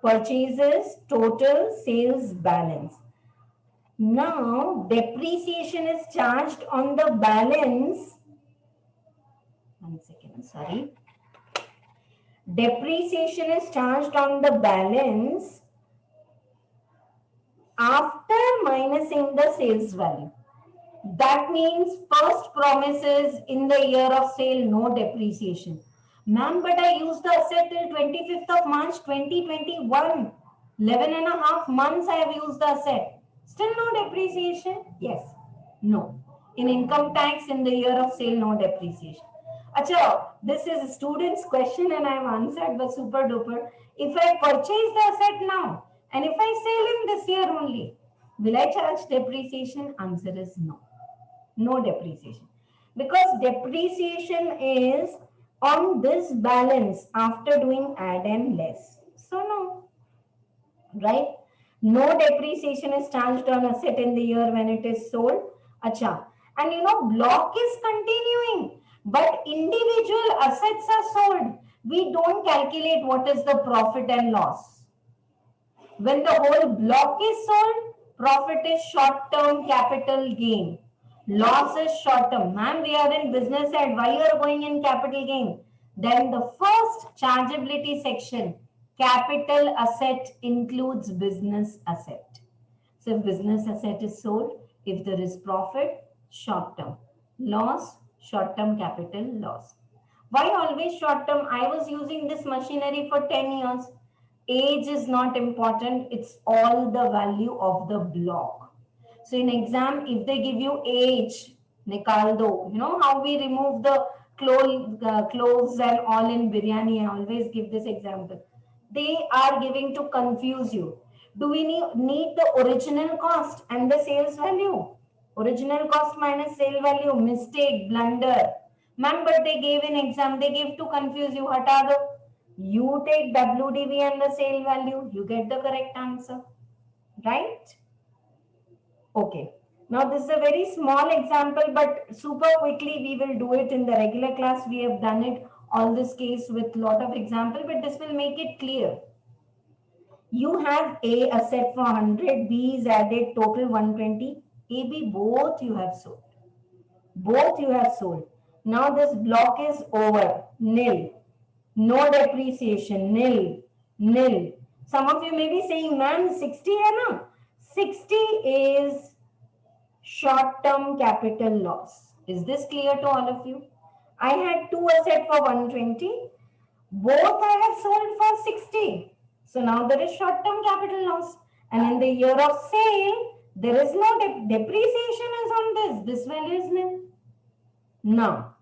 purchases, total, sales, balance. Now, depreciation is charged on the balance. 1 second, sorry. Depreciation is charged on the balance after minusing the sales value. That means first promises in the year of sale, no depreciation. Ma'am, but I used the asset till 25th of March 2021. 11 and a half months I have used the asset. Still no depreciation? Yes. No. In income tax in the year of sale, no depreciation. Acha, this is a student's question and I have answered, but super duper. If I purchase the asset now and if I sell in this year only, will I charge depreciation? Answer is no. No depreciation. Because depreciation is on this balance after doing add and less. So no. Right? No depreciation is charged on asset in the year when it is sold. Acha. And block is continuing, but individual assets are sold. We don't calculate what is the profit and loss. When the whole block is sold, profit is short-term capital gain. Loss is short term. Ma'am, we are in business head. Why you are going in capital gain? Then the first chargeability section, capital asset includes business asset. So if business asset is sold, if there is profit, short term. Loss, short term capital loss. Why always short term? I was using this machinery for 10 years. Age is not important. It's all the value of the block. So in exam, if they give you age, nikal do. You know how we remove the cloves and all in biryani. I always give this example. They are giving to confuse you. Do we need the original cost and the sales value? Original cost minus sale value, mistake, blunder. Ma'am, but they gave in exam, they give to confuse you. Hata do. You take WDV and the sale value, you get the correct answer. Right? Okay. Now this is a very small example, but super quickly we will do it in the regular class. We have done it all this case with lot of example, but this will make it clear. You have A asset for 100, B is added, total 120. A, B, both you have sold. Both you have sold. Now this block is over, nil. No depreciation, nil, nil. Some of you may be saying, ma'am, 60 hai na? 60 is short-term capital loss. Is this clear to all of you? I had two assets for 120. Both I have sold for 60. So now there is short-term capital loss. And in the year of sale, there is no depreciation is on this. This value is nil. Now,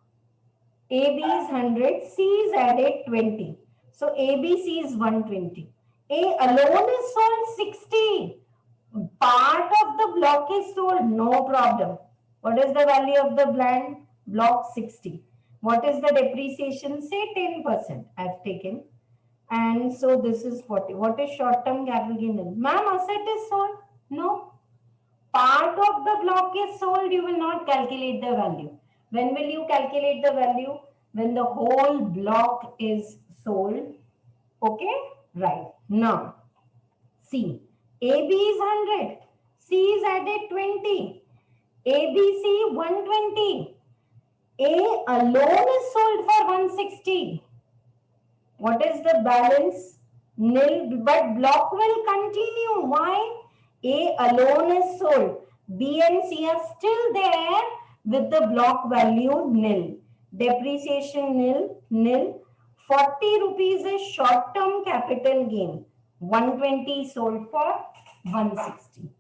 AB is 100, C is added 20. So ABC is 120. A alone is sold 60. Part of the block is sold, no problem. What is the value of the block? 60. What is the depreciation? Say 10%. I've taken. And so this is 40. What is short-term capital gain? Ma'am, asset is sold? No. Part of the block is sold, you will not calculate the value. When will you calculate the value? When the whole block is sold. Okay? Right. Now, C. AB is 100. C is added 20. ABC 120. A alone is sold for 160. What is the balance? Nil, but block will continue. Why? A alone is sold. B and C are still there with the block value nil. Depreciation nil, nil. 40 rupees is short-term capital gain. 120 sold for 160.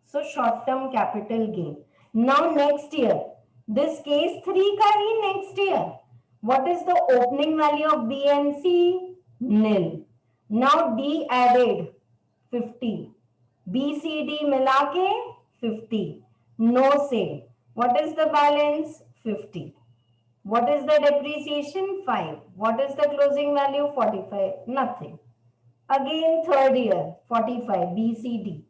So short-term capital gain. Now next year, this case 3 ka hi next year. What is the opening value of B and C? Nil. Now D added 50. B, C, D मिला के 50. No sale. What is the balance? 50. What is the depreciation? 5. What is the closing value? 45. Nothing. Again third year, 45. B, C, D.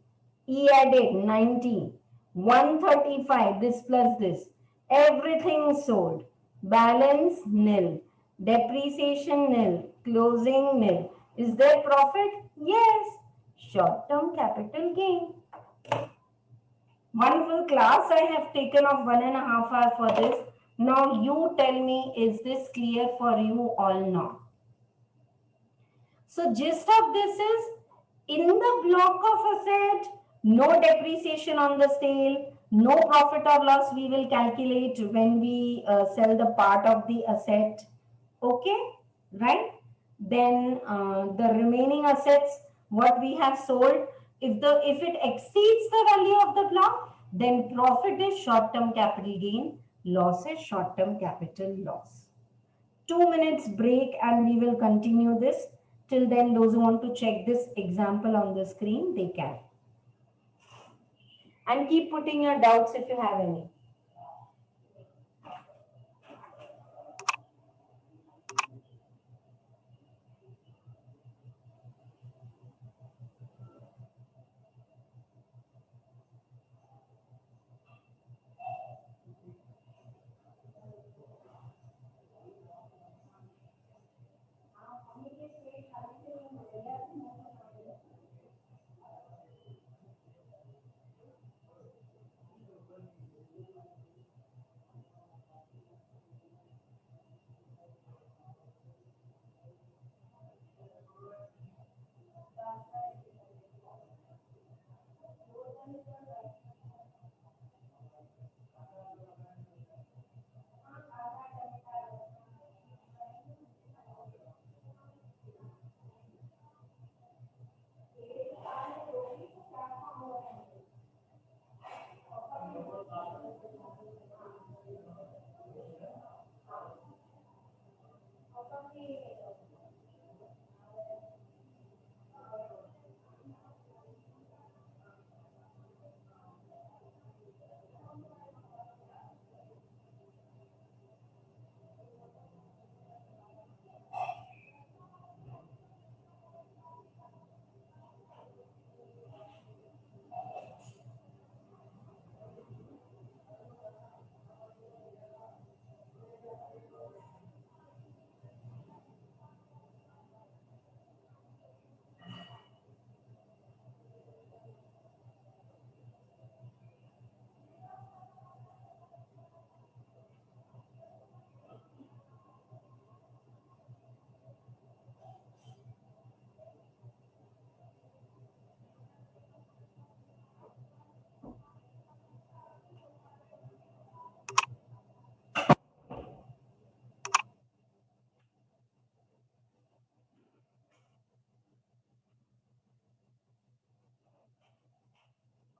E added 19. 135. This plus this. Everything sold. Balance nil. Depreciation nil. Closing nil. Is there profit? Yes. Short-term capital gain. One full class I have taken of 1.5 hours for this. Now you tell me, is this clear for you all now? So gist of this is, in the block of asset, no depreciation on the sale, no profit or loss we will calculate when we sell the part of the asset. Okay, right? Then the remaining assets, what we have sold, if it exceeds the value of the block, then profit is short-term capital gain, loss is short-term capital loss. 2 minutes break and we will continue this. Till then, those who want to check this example on the screen, they can. And keep putting your doubts if you have any.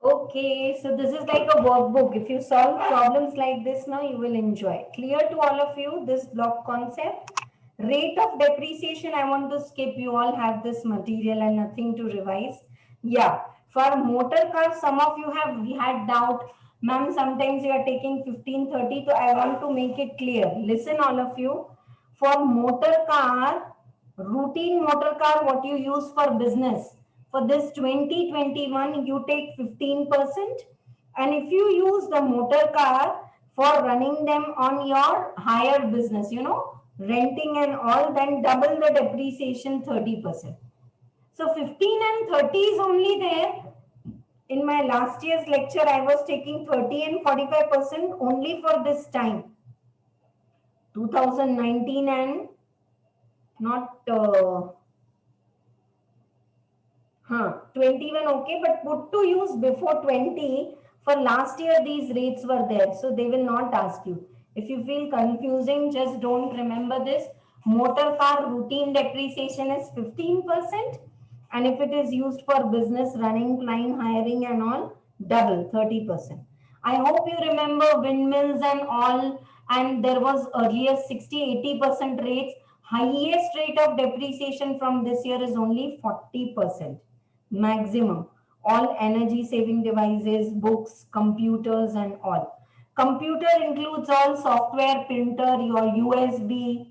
Okay, so this is like a workbook. If you solve problems like this now, you will enjoy. Clear to all of you this block concept? Rate of depreciation, I want to skip. You all have this material and nothing to revise. Yeah, for motor cars, some of you have had doubt. Ma'am, sometimes you are taking 15, 30. So I want to make it clear. Listen, all of you. For motor car, routine motor car, what you use for business, for this 2021, you take 15%. And if you use the motor car for running them on your higher business, renting and all, then double the depreciation 30%. So 15 and 30 is only there. In my last year's lecture, I was taking 30 and 45% only for this time, 2019, and not 21, okay, but put to use before 20. For last year, these rates were there, so they will not ask you. If you feel confusing, just don't remember this. Motor car routine depreciation is 15%, and if it is used for business running, client hiring, and all, double 30%. I hope you remember windmills and all, and there was earlier 60-80% rates. Highest rate of depreciation from this year is only 40% maximum. All energy saving devices, books, computers, and all. Computer includes all software, printer, your USB,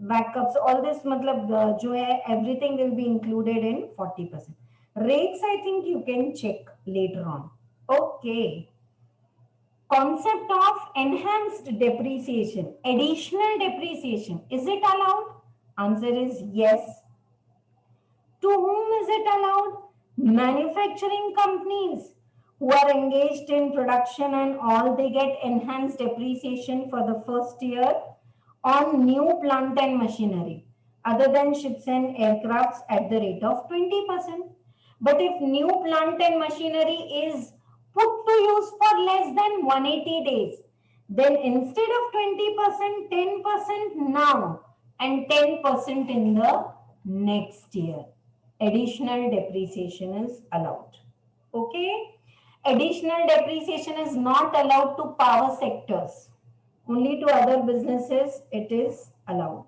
backups, all this matlab, jo hai, everything will be included in 40%. Rates, I think you can check later on. Okay. Concept of enhanced depreciation, additional depreciation, is it allowed? Answer is yes. To whom is it allowed? Manufacturing companies who are engaged in production and all, they get enhanced depreciation for the first year on new plant and machinery, other than ships and aircrafts at the rate of 20%. But if new plant and machinery is put to use for less than 180 days, then instead of 20%, 10% now and 10% in the next year. Additional depreciation is allowed. Okay. Additional depreciation is not allowed to power sectors. Only to other businesses it is allowed.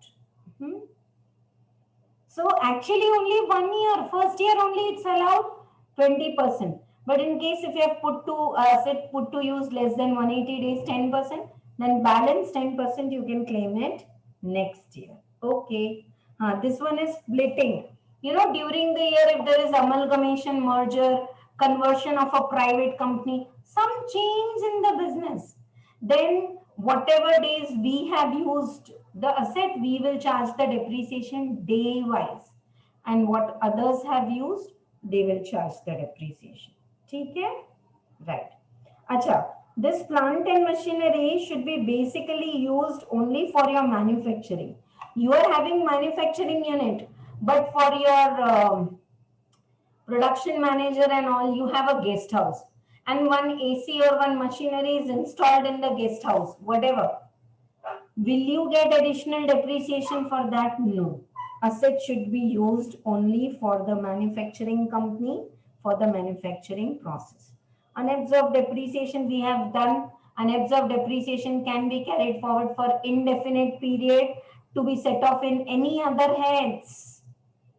So actually only 1 year, first year only it's allowed 20%. But in case if you have put to use less than 180 days 10%, then balance 10% you can claim it next year. Okay. This one is splitting. During the year, if there is amalgamation, merger, conversion of a private company, some change in the business, then whatever days we have used the asset, we will charge the depreciation day wise. And what others have used, they will charge the depreciation. Okay? Right. Acha, this plant and machinery should be basically used only for your manufacturing. You are having manufacturing unit, but for your production manager and all, you have a guest house. And one AC or one machinery is installed in the guest house, whatever. Will you get additional depreciation for that? No. Asset should be used only for the manufacturing company, for the manufacturing process. Unabsorbed depreciation we have done. Unabsorbed depreciation can be carried forward for indefinite period to be set off in any other heads.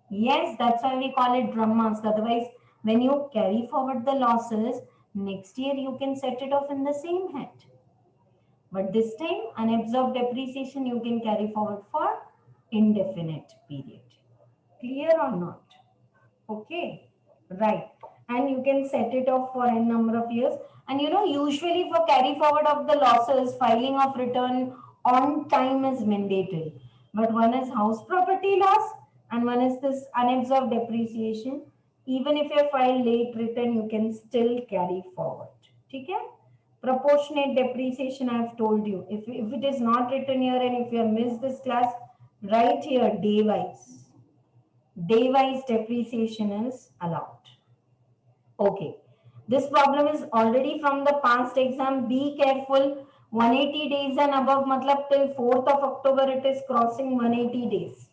Yes, that's why we call it drum mask. Otherwise, when you carry forward the losses, next year you can set it off in the same head. But this time, unabsorbed depreciation you can carry forward for indefinite period. Clear or not? Okay, right. And you can set it off for a number of years. And usually for carry forward of the losses, filing of return on time is mandatory. But one is house property loss and one is this unabsorbed depreciation. Even if you file late return, you can still carry forward. Okay? Proportionate depreciation, I have told you. If it is not written here and if you have missed this class, write here day wise. Day wise depreciation is allowed. Okay. This problem is already from the past exam. Be careful. 180 days and above, matlab till 4th of October, it is crossing 180 days.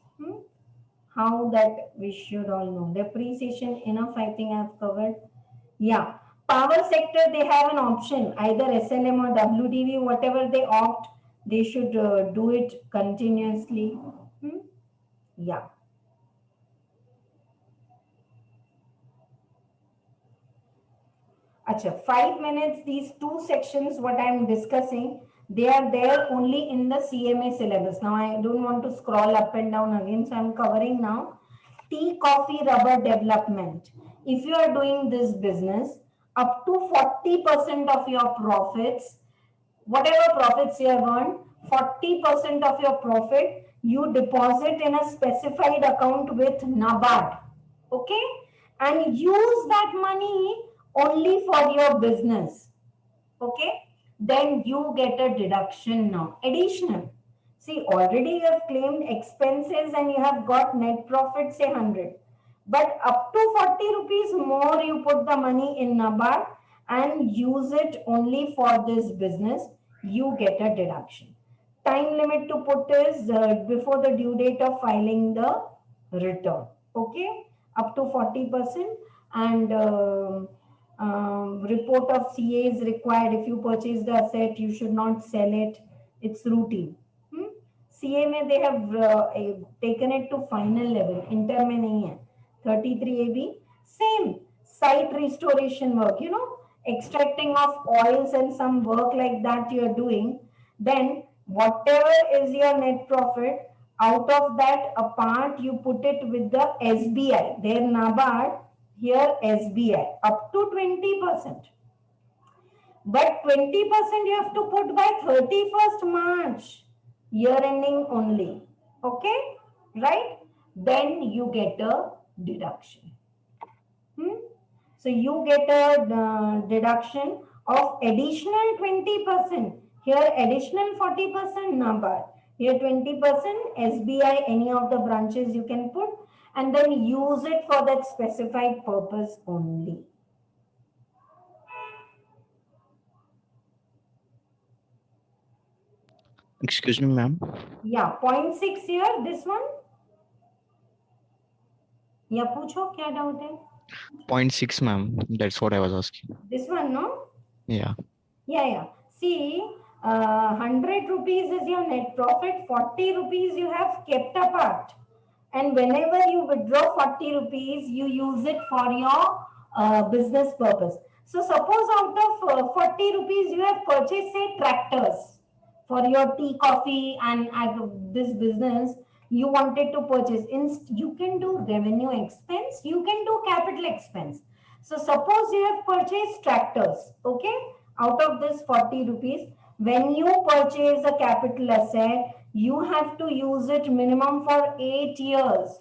How that we should all know. Depreciation, enough, I think I have covered. Yeah. Power sector, they have an option, either SLM or WDV, whatever they opt, they should do it continuously. Yeah. Acha, 5 minutes, these two sections, what I'm discussing, they are there only in the CMA syllabus. Now, I don't want to scroll up and down again, so I'm covering now. Tea, coffee, rubber development. If you are doing this business, up to 40% of your profits, whatever profits you have earned, 40% of your profit, you deposit in a specified account with NABARD. Okay? And use that money only for your business. Okay? Then you get a deduction now. Additional. See, already you have claimed expenses and you have got net profit, say 100. But up to 40 rupees more, you put the money in NABARD and use it only for this business, you get a deduction. Time limit to put is before the due date of filing the return. Okay, up to 40%, and report of CA is required. If you purchase the asset, you should not sell it. It's routine. CMA, they have taken it to final level. Inter में नहीं है. 33AB, same site restoration work, extracting of oils and some work like that you're doing. Then whatever is your net profit, out of that, a part you put it with the SBI. There NABARD, here SBI, up to 20%. But 20% you have to put by 31st March, year ending only. Okay, right? Then you get a deduction. So you get a deduction of additional 20%. Here additional 40% NABARD. Here 20% SBI, any of the branches you can put, and then use it for that specified purpose only. Excuse me, ma'am. Yeah, 0.6 here, this one. Yeah, पूछो क्या doubt है? 0.6, ma'am. That's what I was asking. This one, no? Yeah. Yeah. See, 100 rupees is your net profit, 40 rupees you have kept apart. And whenever you withdraw 40 rupees, you use it for your business purpose. So suppose out of 40 rupees, you have purchased, say, tractors for your tea, coffee, and this business you wanted to purchase. You can do revenue expense, you can do capital expense. So suppose you have purchased tractors, okay? Out of this 40 rupees, when you purchase a capital asset, you have to use it minimum for 8 years.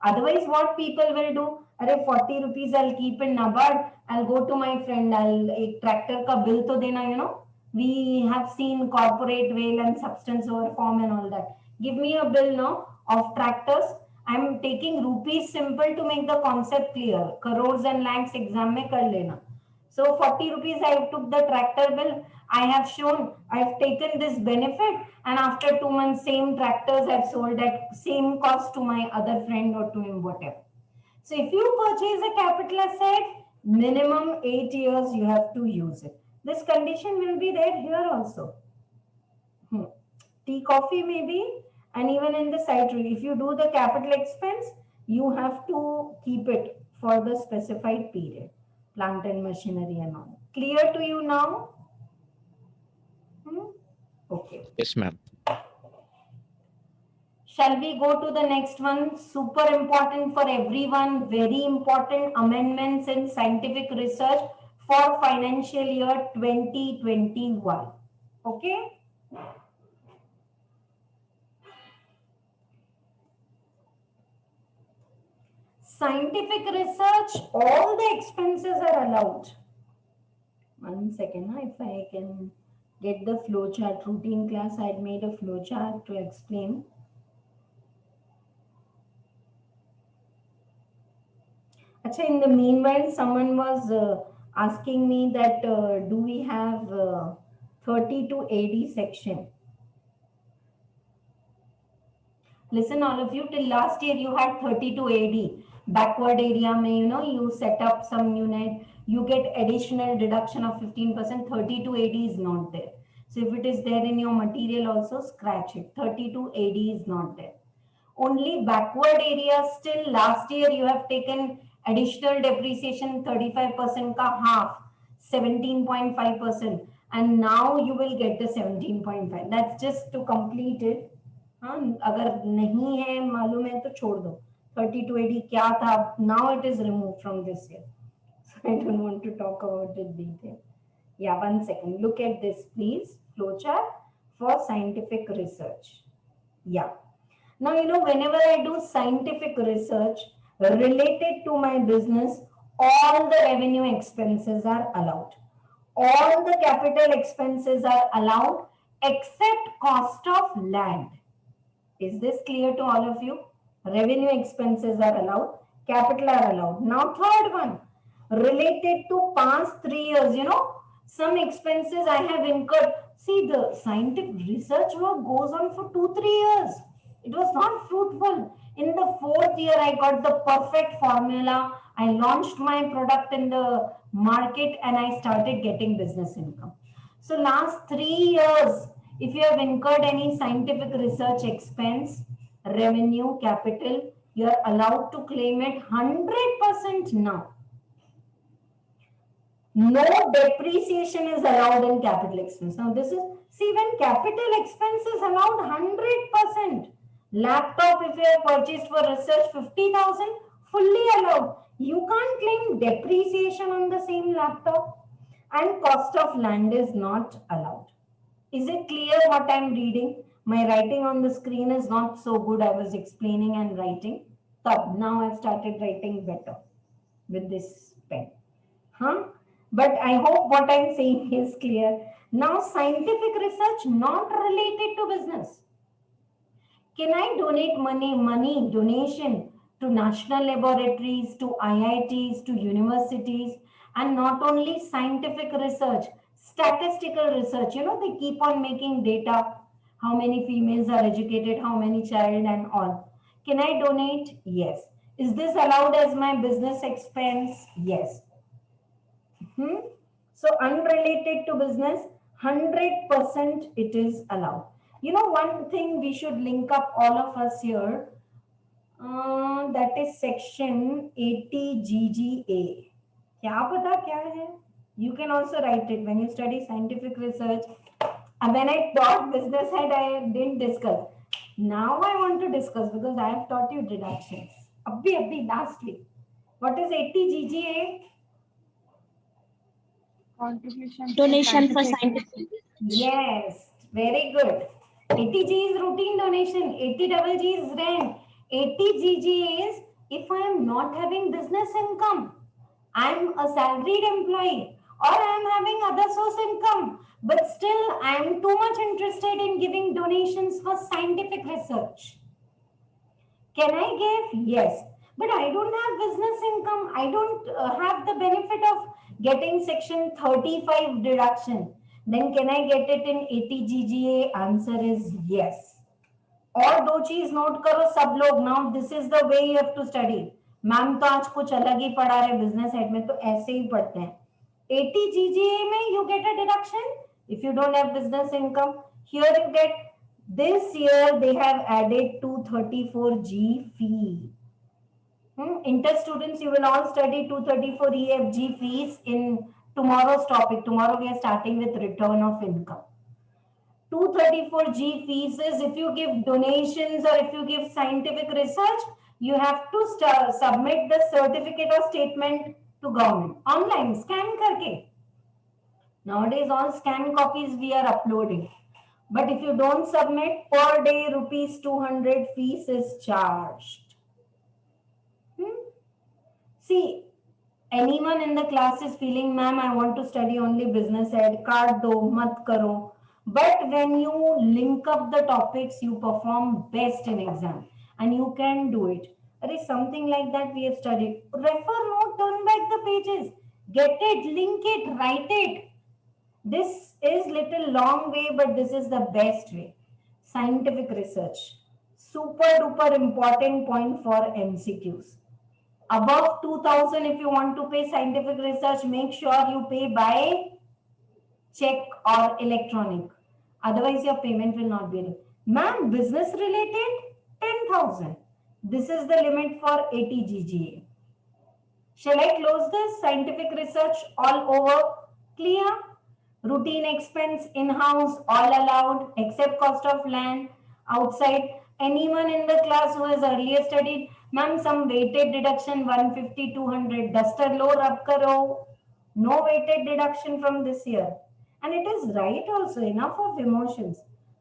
Otherwise, what people will do, अरे 40 rupees I'll keep in NABARD, I'll go to my friend, एक tractor का bill तो देना, we have seen corporate veil and substance over form and all that. Give me a bill now of tractors. I'm taking rupees simple to make the concept clear. Crores and lakhs exam में कर लेना. So 40 rupees I took the tractor bill. I have shown, I've taken this benefit, and after 2 months, same tractors I've sold at same cost to my other friend or to him, whatever. So if you purchase a capital asset, minimum 8 years you have to use it. This condition will be there here also. Tea, coffee maybe, and even in the site, if you do the capital expense, you have to keep it for the specified period. Plant and machinery and all. Clear to you now? Okay. Yes, ma'am. Shall we go to the next one? Super important for everyone. Very important amendments in scientific research for financial year 2021. Okay. Scientific research, all the expenses are allowed. 1 second, if I can get the flowchart. Routine class, I had made a flowchart to explain. Achha, in the meanwhile, someone was asking me that do we have 32 AD section? Listen, all of you, till last year you had 32 AD. backward area mein, you set up some unit, you get additional deduction of 15%. 30 to 80 is not there. So if it is there in your material also, scratch it. 30 to 80 is not there. Only backward area, still last year you have taken additional depreciation 35% ka half, 17.5%, and now you will get the 17.5. That's just to complete it. हाँ, अगर नहीं है मालूम है तो छोड़ दो. 30 to 80 क्या था? Now it is removed from this year. So I don't want to talk about it detail. Yeah, 1 second. Look at this, please. Flowchart for scientific research. Yeah. Now, whenever I do scientific research related to my business, all the revenue expenses are allowed. All the capital expenses are allowed except cost of land. Is this clear to all of you? Revenue expenses are allowed, capital are allowed. Now, third one, related to past 3 years, some expenses I have incurred. See, the scientific research work goes on for 2-3 years. It was not fruitful. In the 4th year, I got the perfect formula. I launched my product in the market and I started getting business income. So last 3 years, if you have incurred any scientific research expense, revenue, capital, you are allowed to claim it 100% now. No depreciation is allowed in capital expense. Now this is, see, when capital expense is allowed 100%, laptop if you have purchased for research 50,000, fully allowed. You can't claim depreciation on the same laptop, and cost of land is not allowed. Is it clear what I'm reading? My writing on the screen is not so good. I was explaining and writing. So now I've started writing better with this pen. Huh? But I hope what I'm saying is clear. Now, scientific research not related to business. Can I donate money, donation to national laboratories, to IITs, to universities, and not only scientific research, statistical research, they keep on making data, how many females are educated, how many child and all. Can I donate? Yes. Is this allowed as my business expense? Yes. So unrelated to business, 100% it is allowed. One thing we should link up all of us here, that is section 80 GGA. क्या पता क्या है? You can also write it when you study scientific research. And when I taught business head, I didn't discuss. Now I want to discuss because I have taught you deductions. Abhi, last week. What is 80 GGA? Contribution Donation for scientific. Yes, very good. 80G is routine donation, 80GG is rent, 80GG is if I am not having business income, I am a salaried employee or I am having other source income, but still I am too much interested in giving donations for scientific research. Can I give? Yes, but I don't have business income. I don't have the benefit of getting section 35 deduction. Then can I get it in 80 GGA? Answer is yes. और दो चीज note करो सब लोग. Now this is the way you have to study. Ma'am तो आज कुछ अलग ही पढ़ा रहे बिजनेस हेड में, तो ऐसे ही पढ़ते हैं. 80 GGA में you get a deduction if you don't have business income. Here you get, this year they have added 234G fee. Inter students, you will all study 234 EFG fees in tomorrow's topic. Tomorrow we are starting with return of income. 234G fees is if you give donations or if you give scientific research, you have to submit the certificate or statement to government online, scan karke. Nowadays all scan copies we are uploading. But if you don't submit, per day rupees 200 fees is charged. See, anyone in the class is feeling, ma'am, I want to study only business ed, card do, mat karo. But when you link up the topics, you perform best in exam and you can do it. There is something like that we have studied. Refer note, turn back the pages, get it, link it, write it. This is little long way, but this is the best way. Scientific research. Super duper important point for MCQs. Above 2000, if you want to pay scientific research, make sure you pay by check or electronic. Otherwise, your payment will not be. Ma'am, business related, 10,000. This is the limit for 80 GGA. Shall I close this? Scientific research all over. Clear? Routine expense in-house, all allowed, except cost of land outside. Anyone in the class who has earlier studied, ma'am, some weighted deduction 150, 200, duster low rub karo. No weighted deduction from this year. And it is right also, enough of emotions.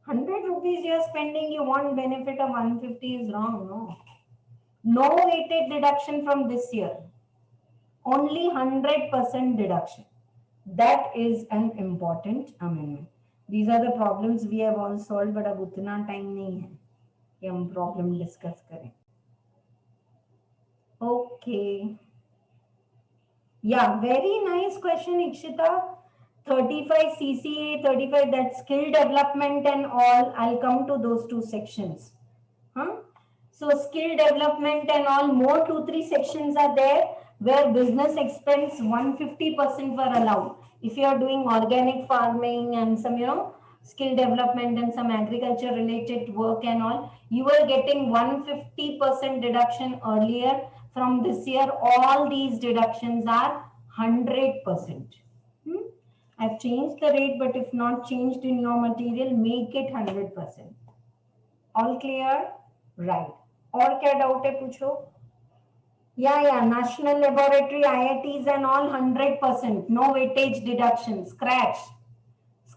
100 rupees you are spending, you want benefit of 150 is wrong, no. No weighted deduction from this year. Only 100% deduction. That is an important amendment. These are the problems we have all solved, but अब उतना time नहीं है कि हम problem discuss करें. Okay. Yeah, very nice question, Ikshita. 35 CCA, 35 that skill development and all. I'll come to those two sections. Huh? So skill development and all, more 2-3 sections are there where business expense 150% were allowed. If you are doing organic farming and some, skill development and some agriculture related work and all, you were getting 150% deduction earlier. From this year, all these deductions are 100%. I've changed the rate, but if not changed in your material, make it 100%. All clear? Right. और क्या doubt है पूछो? Yeah, national laboratory, IITs and all 100%, no weightage deduction, scratch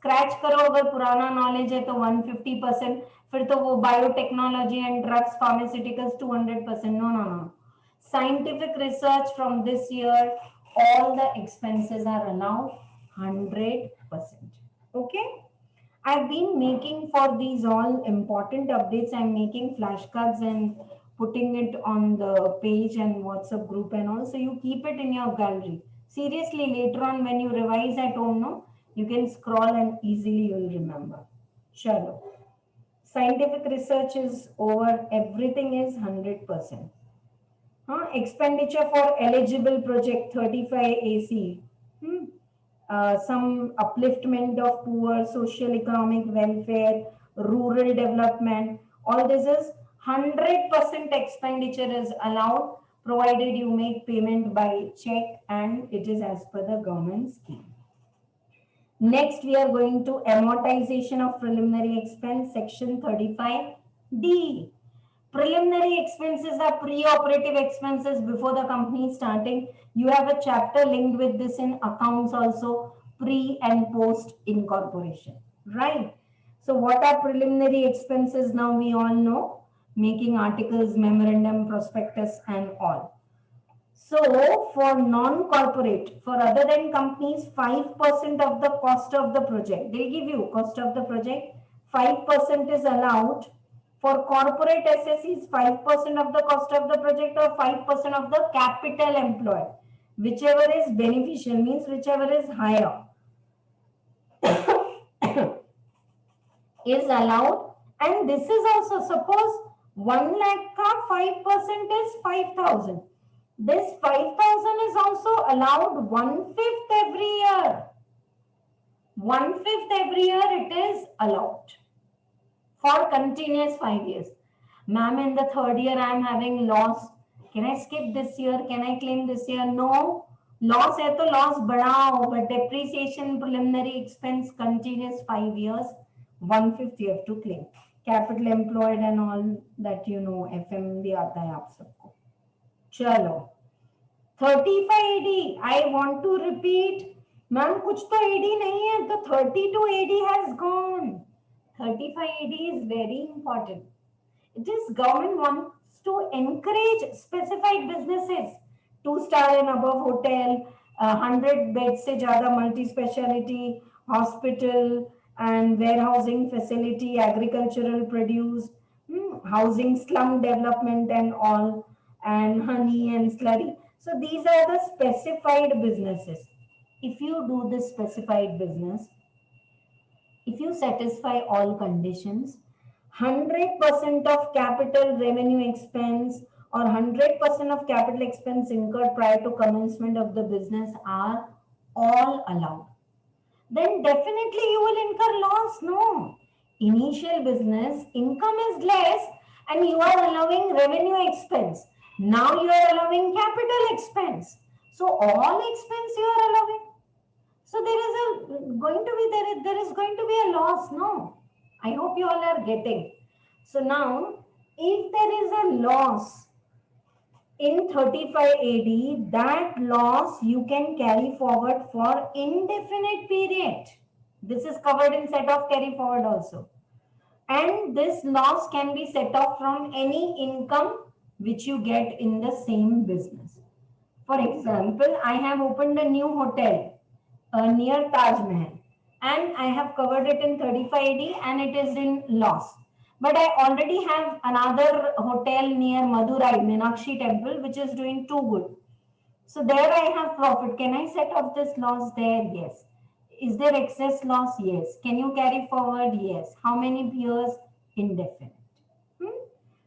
करो. अगर पुराना knowledge है तो 150%, फिर तो वो biotechnology and drugs pharmaceuticals 200%. No. Scientific research from this year, all the expenses are allowed 100%. Okay. I've been making for these all important updates, I'm making flashcards and putting it on the page and WhatsApp group and all. So you keep it in your gallery. Seriously, later on when you revise at home, no, you can scroll and easily you'll remember. Chalo. Scientific research is over. Everything is 100%. Expenditure for eligible project 35 AC. Some upliftment of poor, social economic welfare, rural development. All this is 100% expenditure is allowed, provided you make payment by check and it is as per the government scheme. Next, we are going to amortization of preliminary expense, section 35D. Preliminary expenses are pre-operative expenses before the company starting. You have a chapter linked with this in accounts also, pre and post incorporation, right? So what are preliminary expenses? Now we all know, making articles, memorandum, prospectus and all. So for non-corporate, for other than companies, 5% of the cost of the project, they'll give you cost of the project, 5% is allowed. For corporate SSEs, 5% of the cost of the project or 5% of the capital employed, whichever is beneficial, means whichever is higher is allowed. And this is also, suppose 1 lakh ka 5% is 5,000. This 5,000 is also allowed 1/5 every year. 1/5 every year it is allowed for continuous 5 years. Ma'am, in the 3rd year I am having loss. Can I skip this year? Can I claim this year? No. Loss hai to loss badhao, but depreciation, preliminary expense, continuous 5 years, 1/5 you have to claim. Capital employed and all that you know, FM bhi aata hai aap sabko. Chalo. 35 AD, I want to repeat. Ma'am, kuch to AD nahi hai, to 32 AD has gone. 35 AD is very important. It is government wants to encourage specified businesses, 2-star and above hotel, 100 beds se zyada multi-speciality hospital and warehousing facility, agricultural produce, housing, slum development and all, and honey and slurry. So these are the specified businesses. If you do this specified business, if you satisfy all conditions, 100% of capital revenue expense or 100% of capital expense incurred prior to commencement of the business are all allowed, then definitely you will incur loss. No. Initial business income is less and you are allowing revenue expense. Now you are allowing capital expense. So all expense you are allowing. So there is going to be a loss. No. I hope you all are getting. So now if there is a loss in 35 AD, that loss you can carry forward for indefinite period. This is covered in set off carry forward also. And this loss can be set off from any income which you get in the same business. For example, I have opened a new hotel near Taj Mahal and I have covered it in 35 AD and it is in loss. But I already have another hotel near Madurai, Meenakshi temple, which is doing too good. So there I have profit. Can I set off this loss there? Yes. Is there excess loss? Yes. Can you carry forward? Yes. How many years? Indefinite.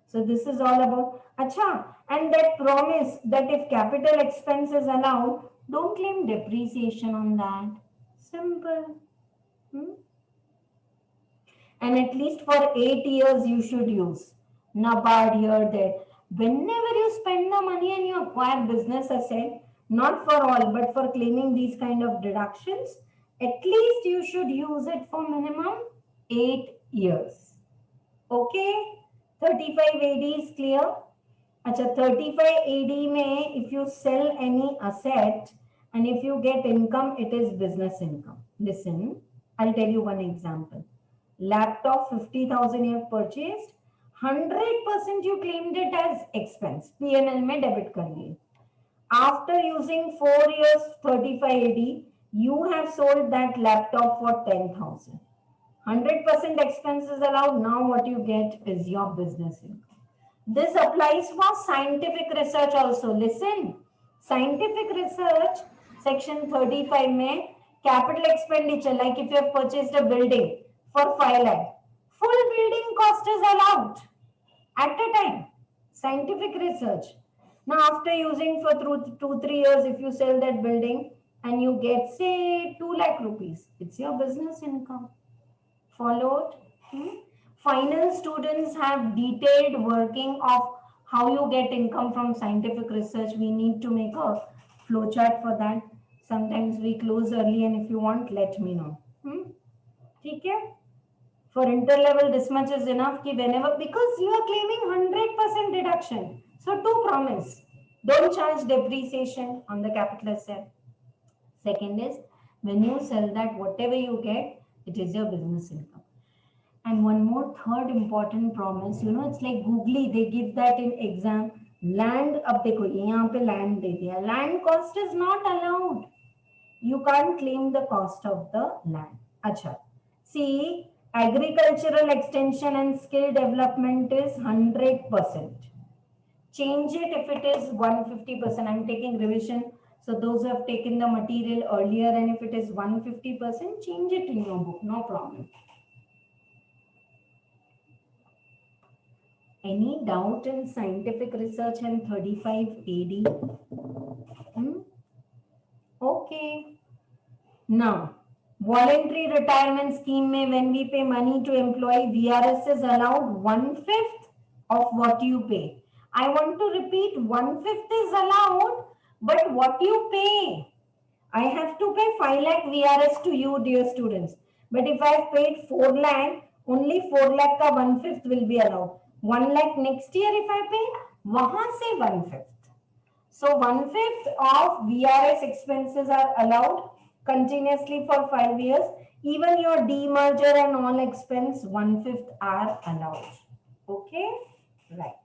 So this is all about acha, and that promise that if capital expense is allowed, don't claim depreciation on that. Simple. And at least for 8 years you should use NABARD here, there. Whenever you spend the money and you acquire business asset, not for all, but for claiming these kind of deductions, at least you should use it for minimum 8 years. Okay, 35 AD is clear. Acha, 35 AD mein if you sell any asset and if you get income, it is business income. Listen, I'll tell you one example. Laptop 50,000 you have purchased, 100% you claimed it as expense. PNL mein debit kar liye. After using 4 years 35 AD, you have sold that laptop for 10,000. 100% expenses allowed. Now what you get is your business income. This applies for scientific research also. Listen, scientific research, section 35 mein, capital expenditure, like if you have purchased a building for 5 lakh, full building cost is allowed at a time. Scientific research. Now after using for 2-3 years, if you sell that building and you get say 2 lakh rupees, it's your business income. Followed? Final students have detailed working of how you get income from scientific research. We need to make a flowchart for that. Sometimes we close early and if you want, let me know. Okay? For inter-level, this much is enough ki whenever, because you are claiming 100% deduction. So to promise, don't charge depreciation on the capital asset. Second is, when you sell that, whatever you get, it is your business income. And one more third important promise, it's like googly, they give that in exam. Land, ab dekho, yahan pe land de diya. Land cost is not allowed. You can't claim the cost of the land. Acha. See, agricultural extension and skill development is 100%. Change it if it is 150%. I'm taking revision. So those who have taken the material earlier, and if it is 150%, change it in your book. No problem. Any doubt in scientific research and 35 AD? Okay. Now, voluntary retirement scheme mein when we pay money to employee, VRS is allowed 1/5 of what you pay. I want to repeat, 1/5 is allowed, but what you pay? I have to pay 5 lakh VRS to you, dear students. But if I have paid 4 lakh, only 4 lakh ka 1/5 will be allowed. 1 lakh next year if I pay, wahan se 1/5. So 1/5 of VRS expenses are allowed continuously for 5 years. Even your demerger and all expense, 1/5 are allowed. Okay, right.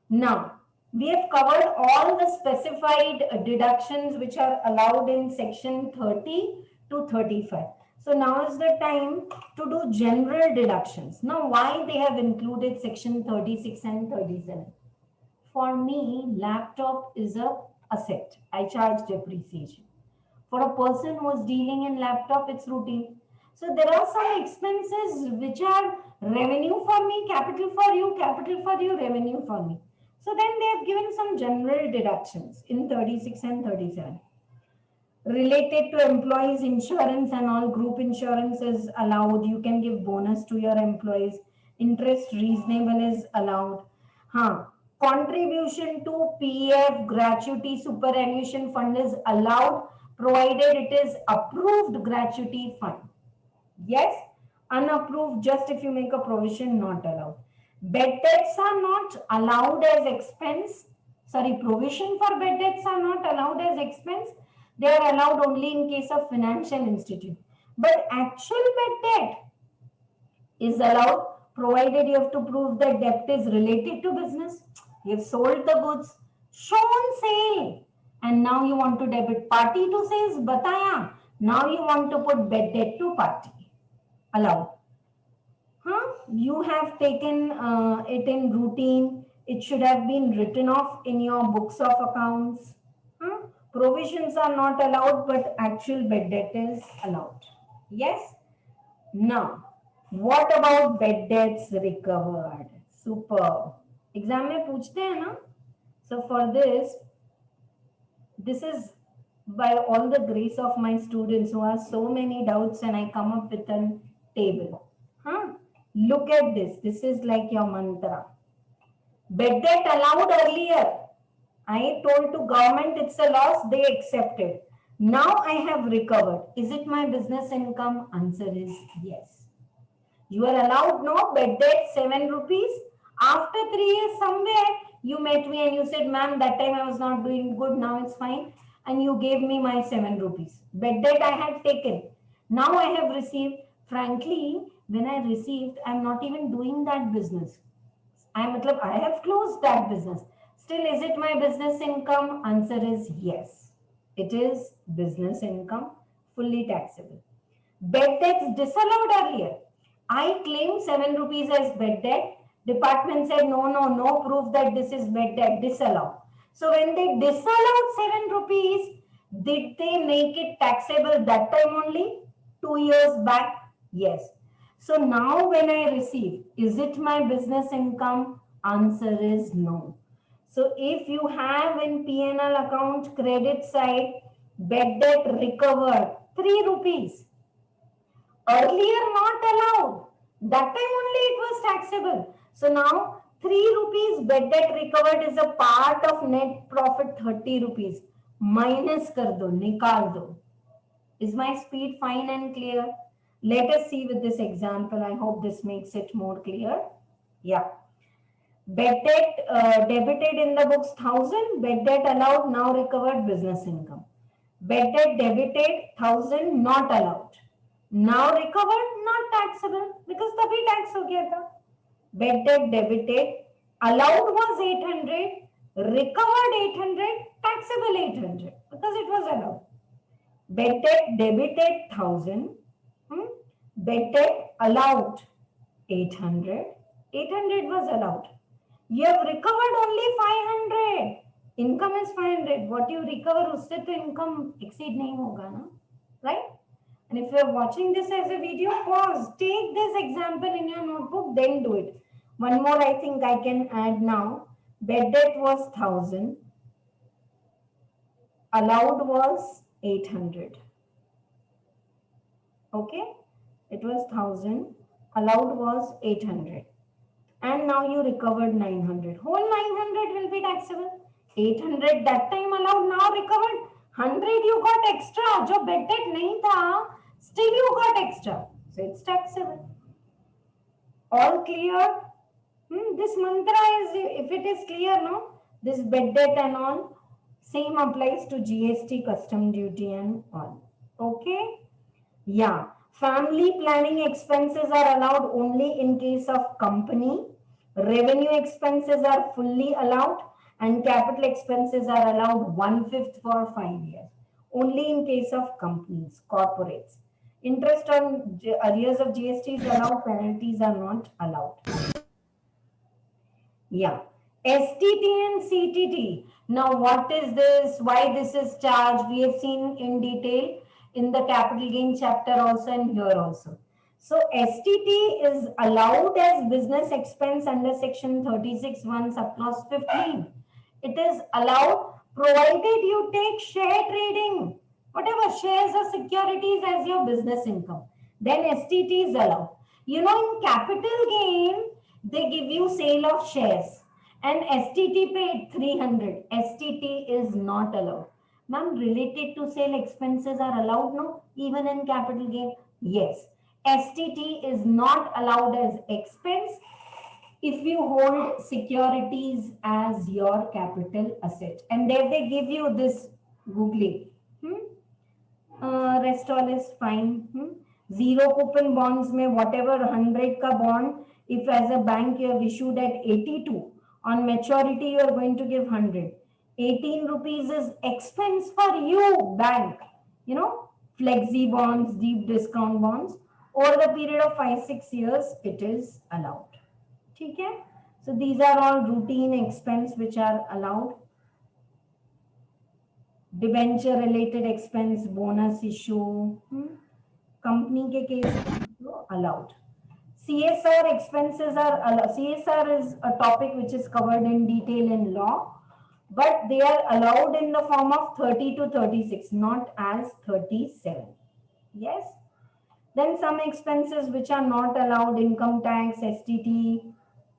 Now, we have covered all the specified deductions which are allowed in section 30 to 35. So now is the time to do general deductions. Now, why they have included section 36 and 37? For me, laptop is a asset. I charge depreciation. For a person who is dealing in laptop, it's routine. So there are some expenses which are revenue for me, capital for you, revenue for me. So then they have given some general deductions in 36 and 37. Related to employees insurance and all, group insurance is allowed. You can give bonus to your employees. Interest reasonable is allowed. Contribution to PF gratuity superannuation fund is allowed provided it is approved gratuity fund. Yes, unapproved, just if you make a provision, not allowed. Bed debts are not allowed as expense. Sorry, provision for bed debts are not allowed as expense. They are allowed only in case of financial institute. But actual bed debt is allowed provided you have to prove that debt is related to business. You have sold the goods, shown sale, and now you want to debit party to sales, bataya. Now you want to put bed debt to party. Allowed. You have taken it in routine. It should have been written off in your books of accounts. Provisions are not allowed, but actual bed debt is allowed. Yes. Now, what about bed debts recovered? Super. Exam में पूछते हैं ना? So for this is by all the grace of my students who have so many doubts, and I come up with a table. Look at this. This is like your mantra. Bed debt allowed earlier. I told to government it's a loss. They accepted. Now I have recovered. Is it my business income? Answer is yes. You are allowed no bed debt 7 rupees. After 3 years somewhere you met me and you said, ma'am, that time I was not doing good. Now it's fine. And you gave me my 7 rupees. Bed debt I had taken. Now I have received. Frankly, when I received, I'm not even doing that business. I have closed that business. Still, is it my business income? Answer is yes. It is business income, fully taxable. Bed debts disallowed earlier. I claimed 7 rupees as bed debt. Department said, no proof that this is bed debt, disallowed. So when they disallowed 7 rupees, did they make it taxable that time only? 2 years back? Yes. So now when I receive, is it my business income? Answer is no. So if you have in P&L account credit side, bed debt recovered, 3 rupees. Earlier not allowed. That time only it was taxable. So now 3 rupees bed debt recovered is a part of net profit 30 rupees. Minus kar do, nikal do. Is my speed fine and clear? Let us see with this example. I hope this makes it more clear. Yeah. Bed debt debited in the books 1,000. Bed debt allowed, now recovered business income. Bed debt debited 1,000, not allowed. Now recovered, not taxable because तभी tax हो गया था. Bed debt debited, allowed was 800, recovered 800, taxable 800 because it was allowed. Bed debt debited 1,000, bed debt allowed 800, 800 was allowed. You have recovered only 500. Income is 500. What you recover, उससे तो income exceed नहीं होगा ना, right? And if you are watching this as a video, pause. Take this example in your notebook, then do it. One more I think I can add now. Bed debt was 1,000. Allowed was 800. Okay? It was 1,000. Allowed was 800. And now you recovered 900. Whole 900 will be taxable. 800 that time allowed, now recovered. 100 you got extra. जो bed debt नहीं था, still you got extra. So it's taxable. All clear? This mantra is, if it is clear, no? This bed debt and all, same applies to GST, custom duty and all. Okay? Yeah. Family planning expenses are allowed only in case of company. Revenue expenses are fully allowed and capital expenses are allowed 1/5 for 5 years. Only in case of companies, corporates. Interest on arrears of GST is allowed, penalties are not allowed. Yeah. STT and CTT. Now what is this? Why this is charged? We have seen in detail in the capital gain chapter also and here also. So STT is allowed as business expense under section 36(1) subclause 15. It is allowed provided you take share trading, whatever shares or securities as your business income. Then STT is allowed. You know, in capital gain, they give you sale of shares and STT paid 300. STT is not allowed. Ma'am, related to sale expenses are allowed, no? Even in capital gain? Yes. STT is not allowed as expense if you hold securities as your capital asset. And there they give you this googly. Rest all is fine. Zero coupon bonds में whatever 100 का bond, if as a bank you have issued at 82, on maturity you are going to give 100. 18 rupees is expense for you, bank. You know, flexi bonds, deep discount bonds. Over the period of 5-6 years, it is allowed. Okay? So these are all routine expense which are allowed. Debenture related expense, bonus issue, company के case allowed. CSR expenses are allowed. CSR is a topic which is covered in detail in law, but they are allowed in the form of 30 to 36, not as 37. Yes. Then some expenses which are not allowed, income tax, STT,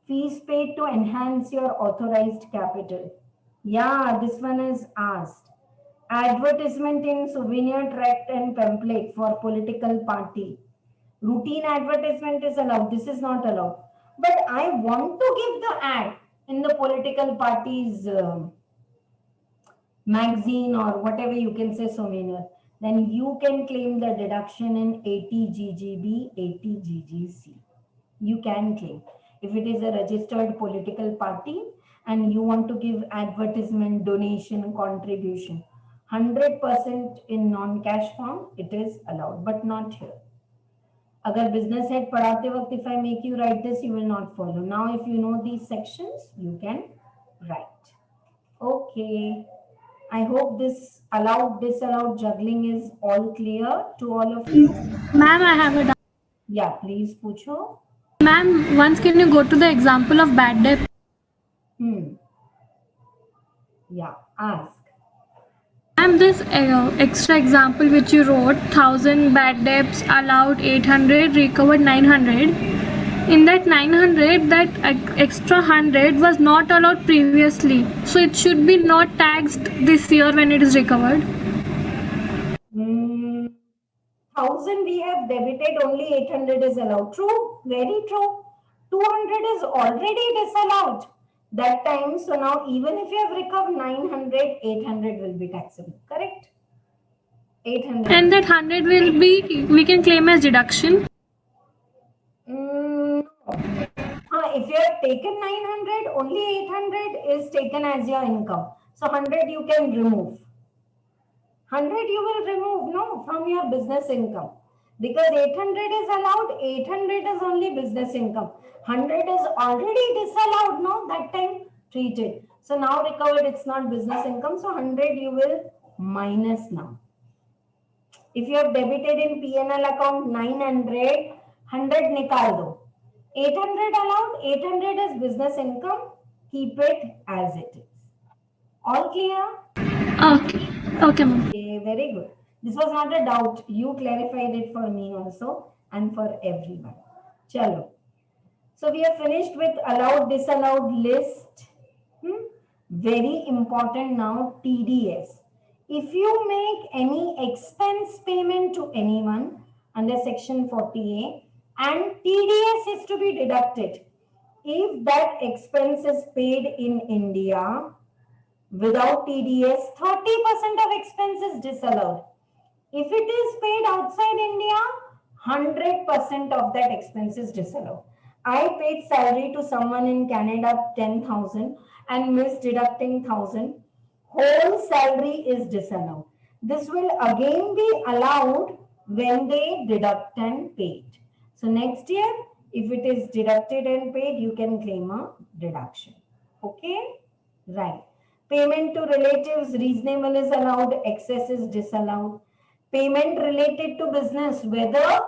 fees paid to enhance your authorized capital. Yeah, this one is asked. Advertisement in souvenir tract and pamphlet for political party. Routine advertisement is allowed. This is not allowed. But I want to give the ad in the political party's magazine or whatever you can say souvenir. Then you can claim the deduction in 80GGB, 80GGC. You can claim. If it is a registered political party and you want to give advertisement, donation, contribution, 100% in non-cash form, it is allowed, but not here. Agar business head padhate waqt, if I make you write this, you will not follow. Now, if you know these sections, you can write. Okay. I hope this allowed, disallowed juggling is all clear to all of you. Ma'am, I have a doubt. Yeah, please, pucho. Ma'am, once can you go to the example of bad debt? Yeah, ask. Ma'am, this extra example which you wrote, 1000 bad debts allowed, 800 recovered, 900. In that 900, that extra 100 was not allowed previously. So it should be not taxed this year when it is recovered. 1000 we have debited, only 800 is allowed. True, very true. 200 is already disallowed that time. So now even if you have recovered 900, 800 will be taxable. Correct? 800. And that 100 will be, we can claim as deduction. If you have taken 900, only 800 is taken as your income. So 100 you can remove. 100 you will remove, no, from your business income. Because 800 is allowed, 800 is only business income. 100 is already disallowed, no, that time treated. So now recovered, it's not business income. So 100 you will minus now. If you have debited in P&L account 900, 100 nikal do. 800 allowed, 800 is business income. Keep it as it is. All clear? Okay. Okay, ma'am. Okay, very good. This was not a doubt. You clarified it for me also and for everyone. Chalo. So we are finished with allowed, disallowed list. Very important now, TDS. If you make any expense payment to anyone under section 40A and TDS is to be deducted, if that expense is paid in India, without TDS, 30% of expense is disallowed. If it is paid outside India, 100% of that expense is disallowed. I paid salary to someone in Canada 10,000 and missed deducting 1,000. Whole salary is disallowed. This will again be allowed when they deduct and paid. So next year, if it is deducted and paid, you can claim a deduction. Okay? Right. Payment to relatives, reasonable is allowed, excess is disallowed. Payment related to business, whether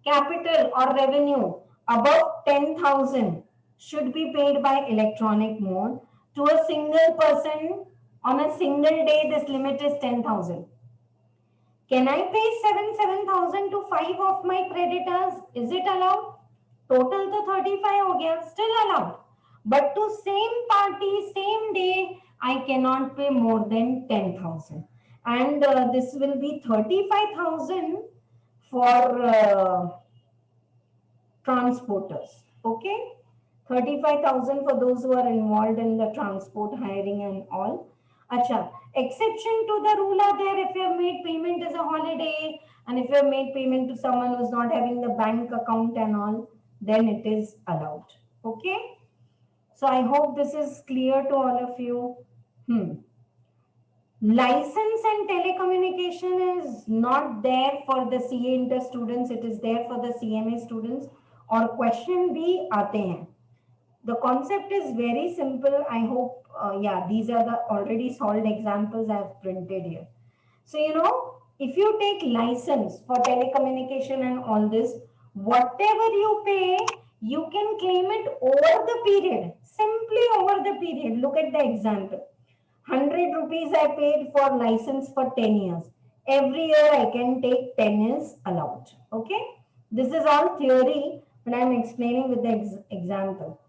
capital or revenue above 10,000 should be paid by electronic mode. To a single person on a single day, this limit is 10,000. Can I pay 7,000 to 5 of my creditors? Is it allowed? Total to 35 ho gaya, still allowed. But to same party, same day, I cannot pay more than 10,000. And this will be 35,000 for transporters. Okay. 35,000 for those who are involved in the transport hiring and all. Acha, exception to the rule are there if you have made payment as a holiday and if you have made payment to someone who's not having the bank account and all, then it is allowed. Okay. So I hope this is clear to all of you. License and telecommunication is not there for the CA Inter students. It is there for the CMA students. Or question B aate hain. The concept is very simple. I hope, yeah, these are the already solved examples I have printed here. So, if you take license for telecommunication and all this, whatever you pay, you can claim it over the period, simply over the period. Look at the example. 100 rupees I paid for license for 10 years. Every year I can take 10 is allowed. Okay. This is all theory, but I am explaining with the example.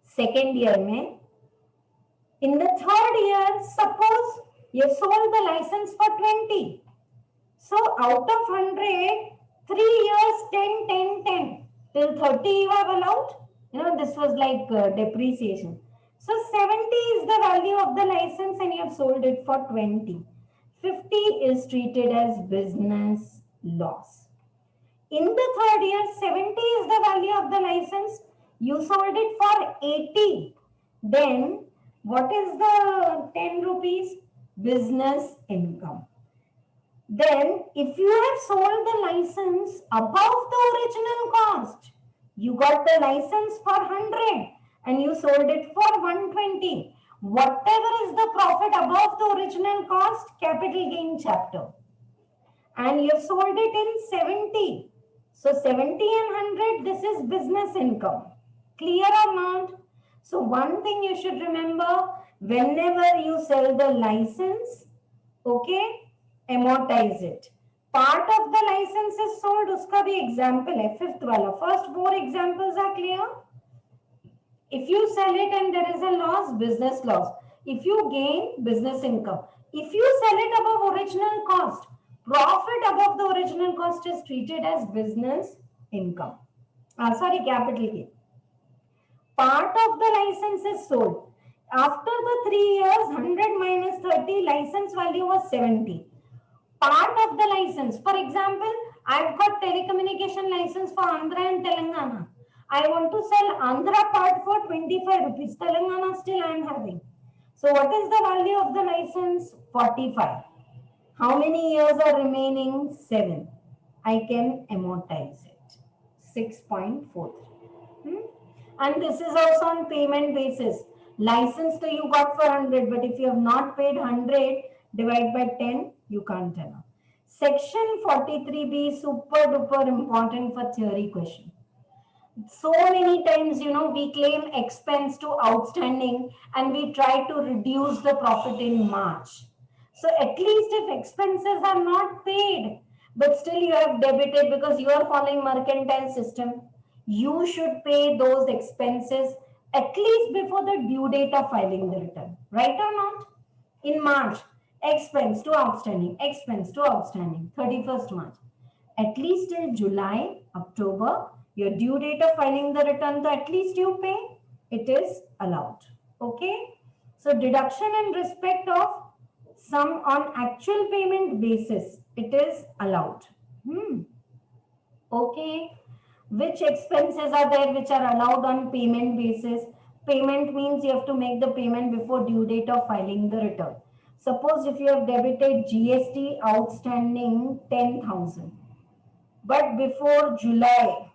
Second year mein, in the third year, suppose you sold the license for 20. So out of 100, 3 years, 10, 10, 10. Till 30 you have allowed. This was like depreciation. So 70 is the value of the license and you have sold it for 20. 50 is treated as business loss. In the third year, 70 is the value of the license. You sold it for 80. Then what is the 10 rupees? Business income. Then if you have sold the license above the original cost, you got the license for 100 and you sold it for 120. Whatever is the profit above the original cost, capital gain chapter. And you sold it in 70. So 70 and 100, this is business income. Clear or not? So one thing you should remember, whenever you sell the license, okay, amortize it. Part of the license is sold, uska bhi example hai, fifth wala. First four examples are clear. If you sell it and there is a loss, business loss. If you gain, business income. If you sell it above original cost, profit above the original cost is treated as business income. Capital gain. Part of the license is sold. After the 3 years, 100 minus 30, license value was 70. Part of the license, for example, I've got telecommunication license for Andhra and Telangana. I want to sell Andhra part for 25 rupees. Telangana still I am having. So what is the value of the license? 45. How many years are remaining? 7. I can amortize it. 6.43. And this is also on payment basis. License to you got for 100, but if you have not paid 100, divide by 10, you can't allow. Section 43B is super duper important for theory question. So many times, we claim expense to outstanding and we try to reduce the profit in March. So at least if expenses are not paid, but still you have debited because you are following mercantile system, you should pay those expenses at least before the due date of filing the return. Right or not? In March, expense to outstanding, 31st March. At least till July, October, your due date of filing the return, so at least you pay, it is allowed. Okay. So deduction in respect of sum on actual payment basis, it is allowed. Okay. Which expenses are there which are allowed on payment basis? Payment means you have to make the payment before due date of filing the return. Suppose if you have debited GST outstanding 10,000, but before July,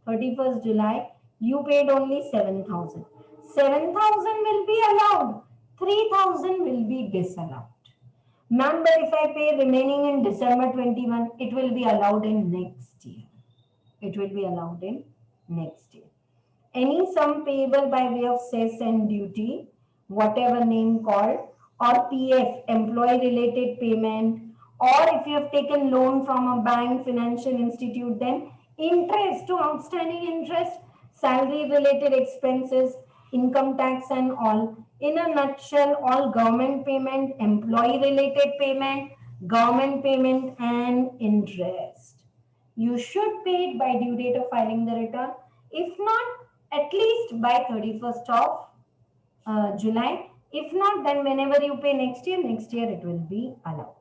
31st July, you paid only 7,000. 7,000 will be allowed. 3,000 will be disallowed. Ma'am, but if I pay remaining in December 21, it will be allowed in next year. It will be allowed in next year. Any sum payable by way of cess and duty, whatever name called, or PF, employee related payment, or if you have taken loan from a bank, financial institute, then interest to outstanding interest, salary related expenses, income tax and all. In a nutshell, all government payment, employee related payment, government payment and interest. You should pay it by due date of filing the return. If not, at least by 31st of July. If not, then whenever you pay next year it will be allowed.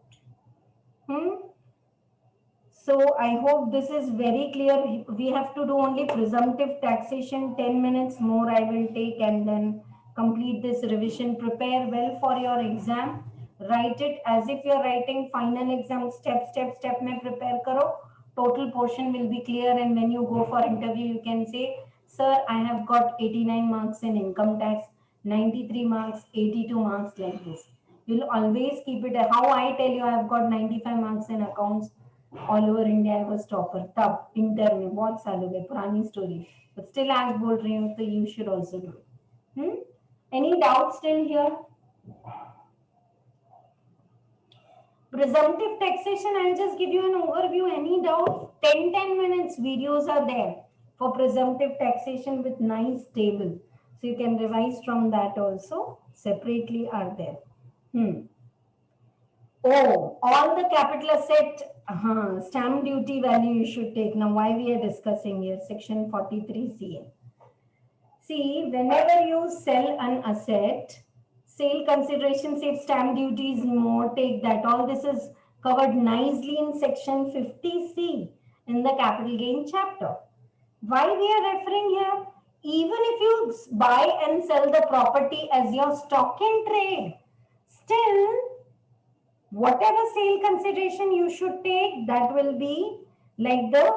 So I hope this is very clear. We have to do only presumptive taxation. 10 minutes more I will take and then complete this revision. Prepare well for your exam. Write it as if you are writing final exam. Step mein prepare karo. Total portion will be clear, and when you go for interview you can say, sir, I have got 89 marks in income tax, 93 marks, 82 marks, like this. You'll always keep it. How I tell you I have got 95 marks in accounts, all over India I was topper. तब inter में बहुत साल हो गए, पुरानी story, but still आज बोल रही हूँ, तो you should also do it. Any doubt still here? Presumptive taxation, I'll just give you an overview. Any doubt? 10 minutes videos are there for presumptive taxation with nice table. So you can revise from that also. Separately are there. Oh, all the capital asset, stamp duty value you should take. Now, why we are discussing here? Section 43 CA. See, whenever you sell an asset, sale consideration, say stamp duty is more, take that. All this is covered nicely in section 50C in the capital gain chapter. Why we are referring here? Even if you buy and sell the property as your stock in trade, still whatever sale consideration you should take, that will be like the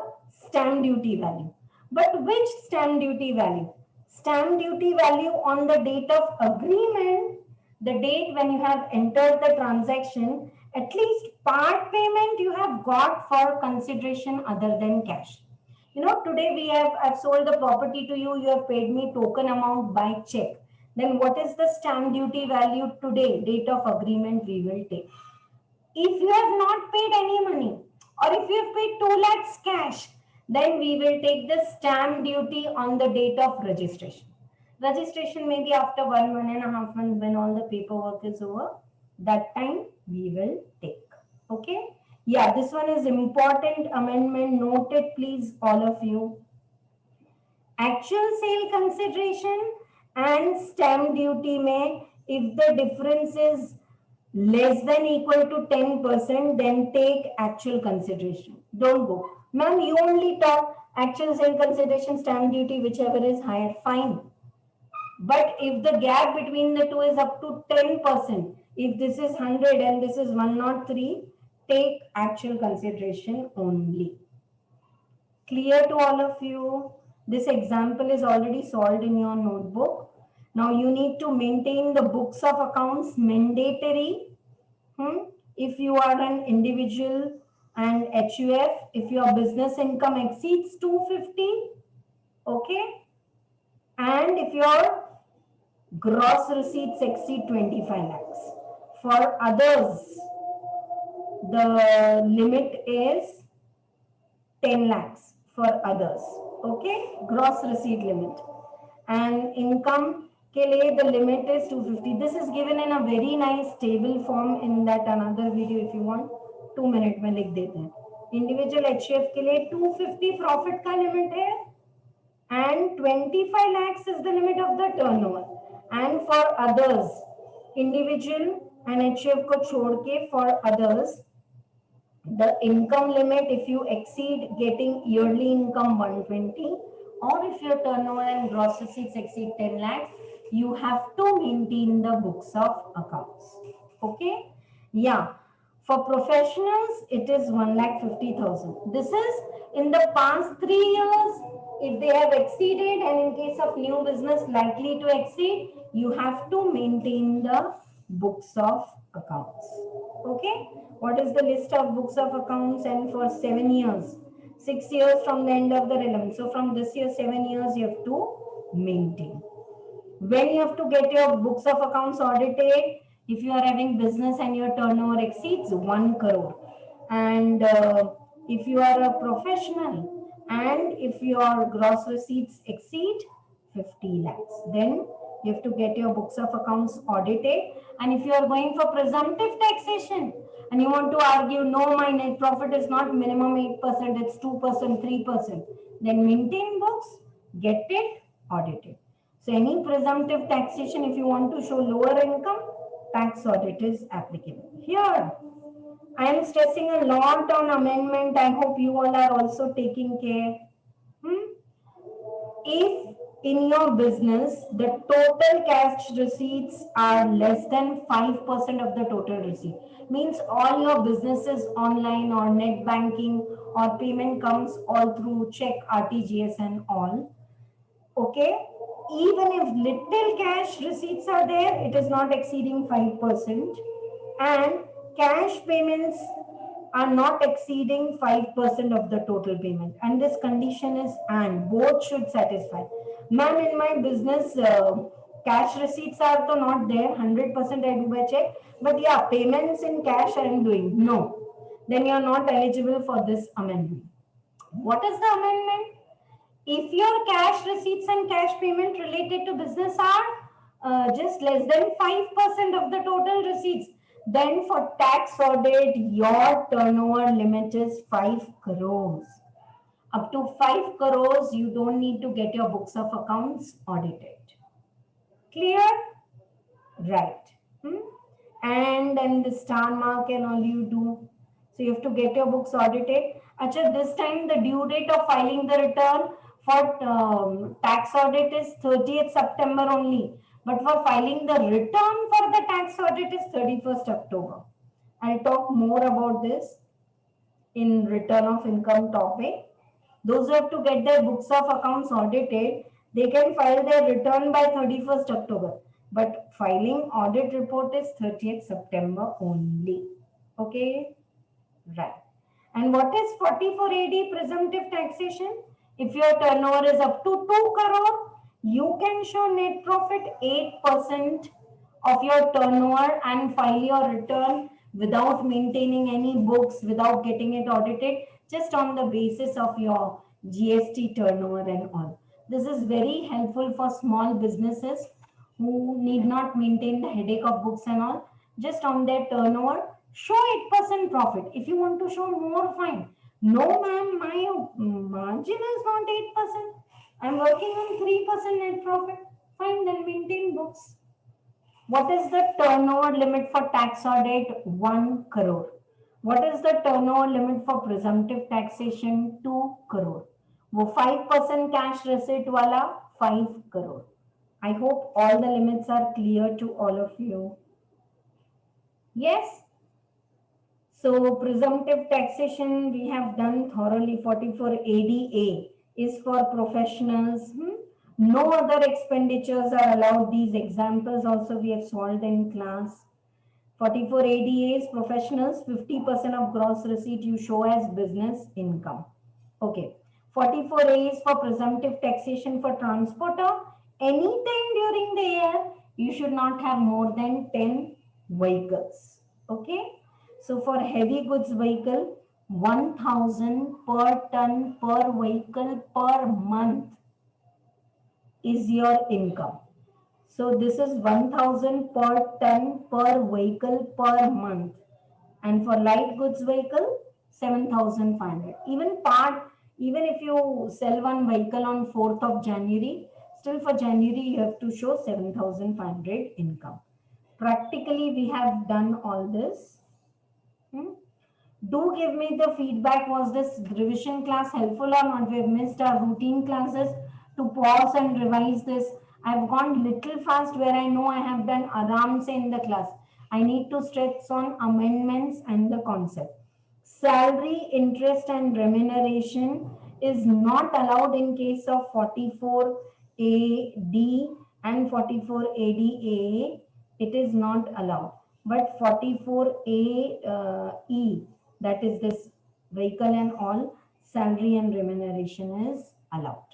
stamp duty value. But which stamp duty value? Stamp duty value on the date of agreement, the date when you have entered the transaction, at least part payment you have got for consideration other than cash. You know, today I've sold the property to you, you have paid me token amount by check. Then what is the stamp duty value today, date of agreement we will take. If you have not paid any money, or if you have paid 2 lakhs cash, then we will take the stamp duty on the date of registration. Registration may be after 1.5 months when all the paperwork is over. That time we will take. Okay. Yeah, this one is important amendment. Note it, please, all of you. Actual sale consideration and stamp duty may, if the difference is less than equal to 10%, then take actual consideration. Don't go, ma'am, you only talk actual sale consideration, stamp duty, whichever is higher, fine. But if the gap between the two is up to 10%, if this is 100 and this is 103, take actual consideration only. Clear to all of you? This example is already solved in your notebook. Now you need to maintain the books of accounts, mandatory. If you are an individual and HUF, if your business income exceeds 250, okay? And if your gross receipts exceed 25 lakhs. For others, the limit is 10 lakhs for others, okay? Gross receipt limit. And income के लिए the limit is 250. This is given in a very nice table form in that another video if you want. 2 minutes में लिख देते हैं. Individual HUF के लिए 250 profit का limit है and 25 lakhs is the limit of the turnover. And for others, individual and HUF को छोड़ के, for others, the income limit, if you exceed getting yearly income 120, or if your turnover and gross receipts exceed 10 lakhs, you have to maintain the books of accounts. Okay? Yeah. For professionals, it is 1,50,000. This is in the past 3 years. If they have exceeded, and in case of new business likely to exceed, you have to maintain the books of accounts. Okay? What is the list of books of accounts? And for 7 years, 6 years from the end of the relevance. So from this year, 7 years you have to maintain. When you have to get your books of accounts audited, if you are having business and your turnover exceeds 1 crore, and if you are a professional and if your gross receipts exceed 50 lakhs, then you have to get your books of accounts audited. And if you are going for presumptive taxation and you want to argue, no, my net profit is not minimum 8%, it's 2%, 3%, then maintain books, get it audited. So any presumptive taxation, if you want to show lower income, tax audit is applicable. Here, I am stressing a lot on amendment. I hope you all are also taking care. If in your business, the total cash receipts are less than 5% of the total receipt, means all your businesses online or net banking or payment comes all through check, RTGS and all. Okay, even if little cash receipts are there, it is not exceeding 5%, and cash payments are not exceeding 5% of the total payment. And this condition is and both should satisfy. Ma'am, in my business, cash receipts are to not there, 100% I do by check, but yeah, payments in cash I am doing. No, then you are not eligible for this amendment. What is the amendment? If your cash receipts and cash payment related to business are just less than 5% of the total receipts, then for tax audit, your turnover limit is 5 crores. Up to 5 crores, you don't need to get your books of accounts audited. Clear? Right. And then the star mark and all you do. So you have to get your books audited. Actually, this time the due date of filing the return for tax audit is 30th September only. But for filing the return for the tax audit is 31st October. I'll talk more about this in return of income topic. Those who have to get their books of accounts audited, they can file their return by 31st October. But filing audit report is 30th September only. Okay, right. And what is 44AD presumptive taxation? If your turnover is up to 2 crore, you can show net profit 8% of your turnover and file your return without maintaining any books, without getting it audited, just on the basis of your GST turnover and all. This is very helpful for small businesses who need not maintain the headache of books and all. Just on their turnover, show 8% profit. If you want to show more, fine. No, ma'am, my margin is not 8%. I'm working on 3% net profit. Fine, then maintain books. What is the turnover limit for tax audit? 1 crore. What is the turnover limit for presumptive taxation? 2 crore. वो 5% cash receipt वाला 5 crore. I hope all the limits are clear to all of you. Yes? So presumptive taxation we have done thoroughly. 44ADA is for professionals. No other expenditures are allowed. These examples also we have solved in class. 44ADA is professionals, 50% of gross receipt you show as business income. Okay. 44A is for presumptive taxation for transporter. Anytime during the year, you should not have more than 10 vehicles. Okay. So for heavy goods vehicle, 1,000 per ton per vehicle per month is your income. So this is 1,000 per ton per vehicle per month. And for light goods vehicle, 7,500. Even if you sell one vehicle on 4th of January, still for January you have to show 7,500 income. Practically we have done all this. Do give me the feedback. Was this revision class helpful or not? We have missed our routine classes to pause and revise this. I've gone little fast where I know I have done aram se in the class. I need to stress on amendments and the concept. Salary, interest and remuneration is not allowed in case of 44AD and 44ADA. It is not allowed. But 44AE, that is this vehicle and all, salary and remuneration is allowed.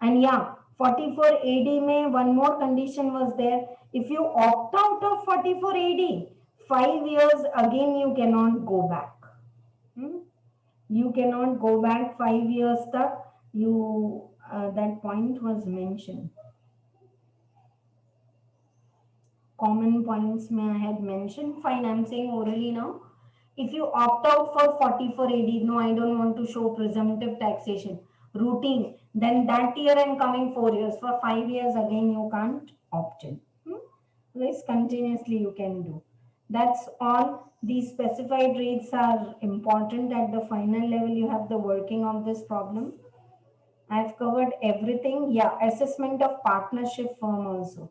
And yeah, 44 AD mein one more condition was there. If you opt out of 44 AD, 5 years again you cannot go back. You cannot go back 5 years tak. You that point was mentioned. Common points may I had mentioned. Fine, I'm saying orally now. If you opt out for 44 AD, no, I don't want to show presumptive taxation, routine, then that year and coming 4 years, for 5 years again you can't opt in. This continuously you can do. That's all. These specified rates are important. At the final level, you have the working of this problem. I've covered everything. Yeah, assessment of partnership firm also.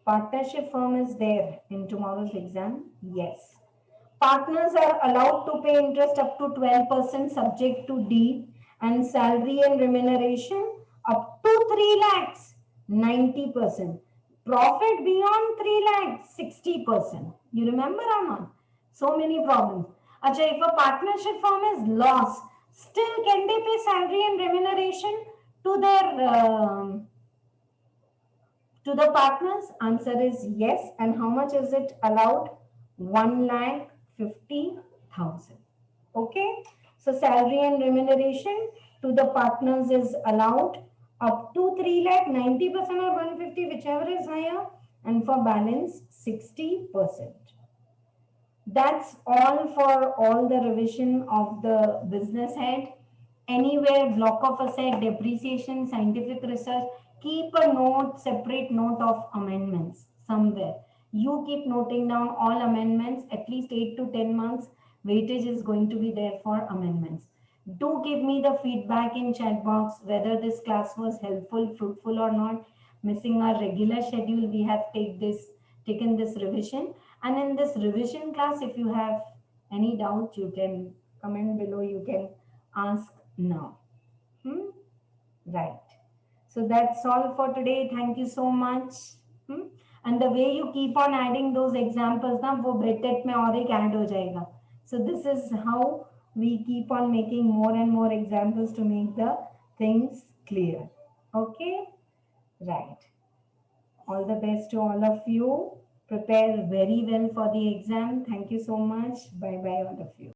Partnership firm is there in tomorrow's exam. Yes. Partners are allowed to pay interest up to 12% subject to deed, and salary and remuneration up to 3 lakhs, 90%. Profit beyond 3 lakhs, 60%. You remember, Aman? So many problems. Acha, if a partnership firm is lost, still can they pay salary and remuneration to their to the partners? Answer is yes. And how much is it allowed? 1,50,000. Okay. So salary and remuneration to the partners is allowed up to 3 lakh, 90% or 150, whichever is higher, and for balance 60%. That's all for all the revision of the business head. Anywhere block of asset, depreciation, scientific research, keep a note, separate note of amendments somewhere. You keep noting down all amendments, at least 8 to 10 marks. Weightage is going to be there for amendments. Do give me the feedback in chat box whether this class was helpful, fruitful or not. Missing our regular schedule, we have taken this revision. And in this revision class, if you have any doubt, you can comment below, you can ask now. Right. So that's all for today. Thank you so much. And the way you keep on adding those examples, na, wo Brettet mein aur ek add ho jayega. So this is how we keep on making more and more examples to make the things clear. Okay? Right. All the best to all of you. Prepare very well for the exam. Thank you so much. Bye-bye all of you.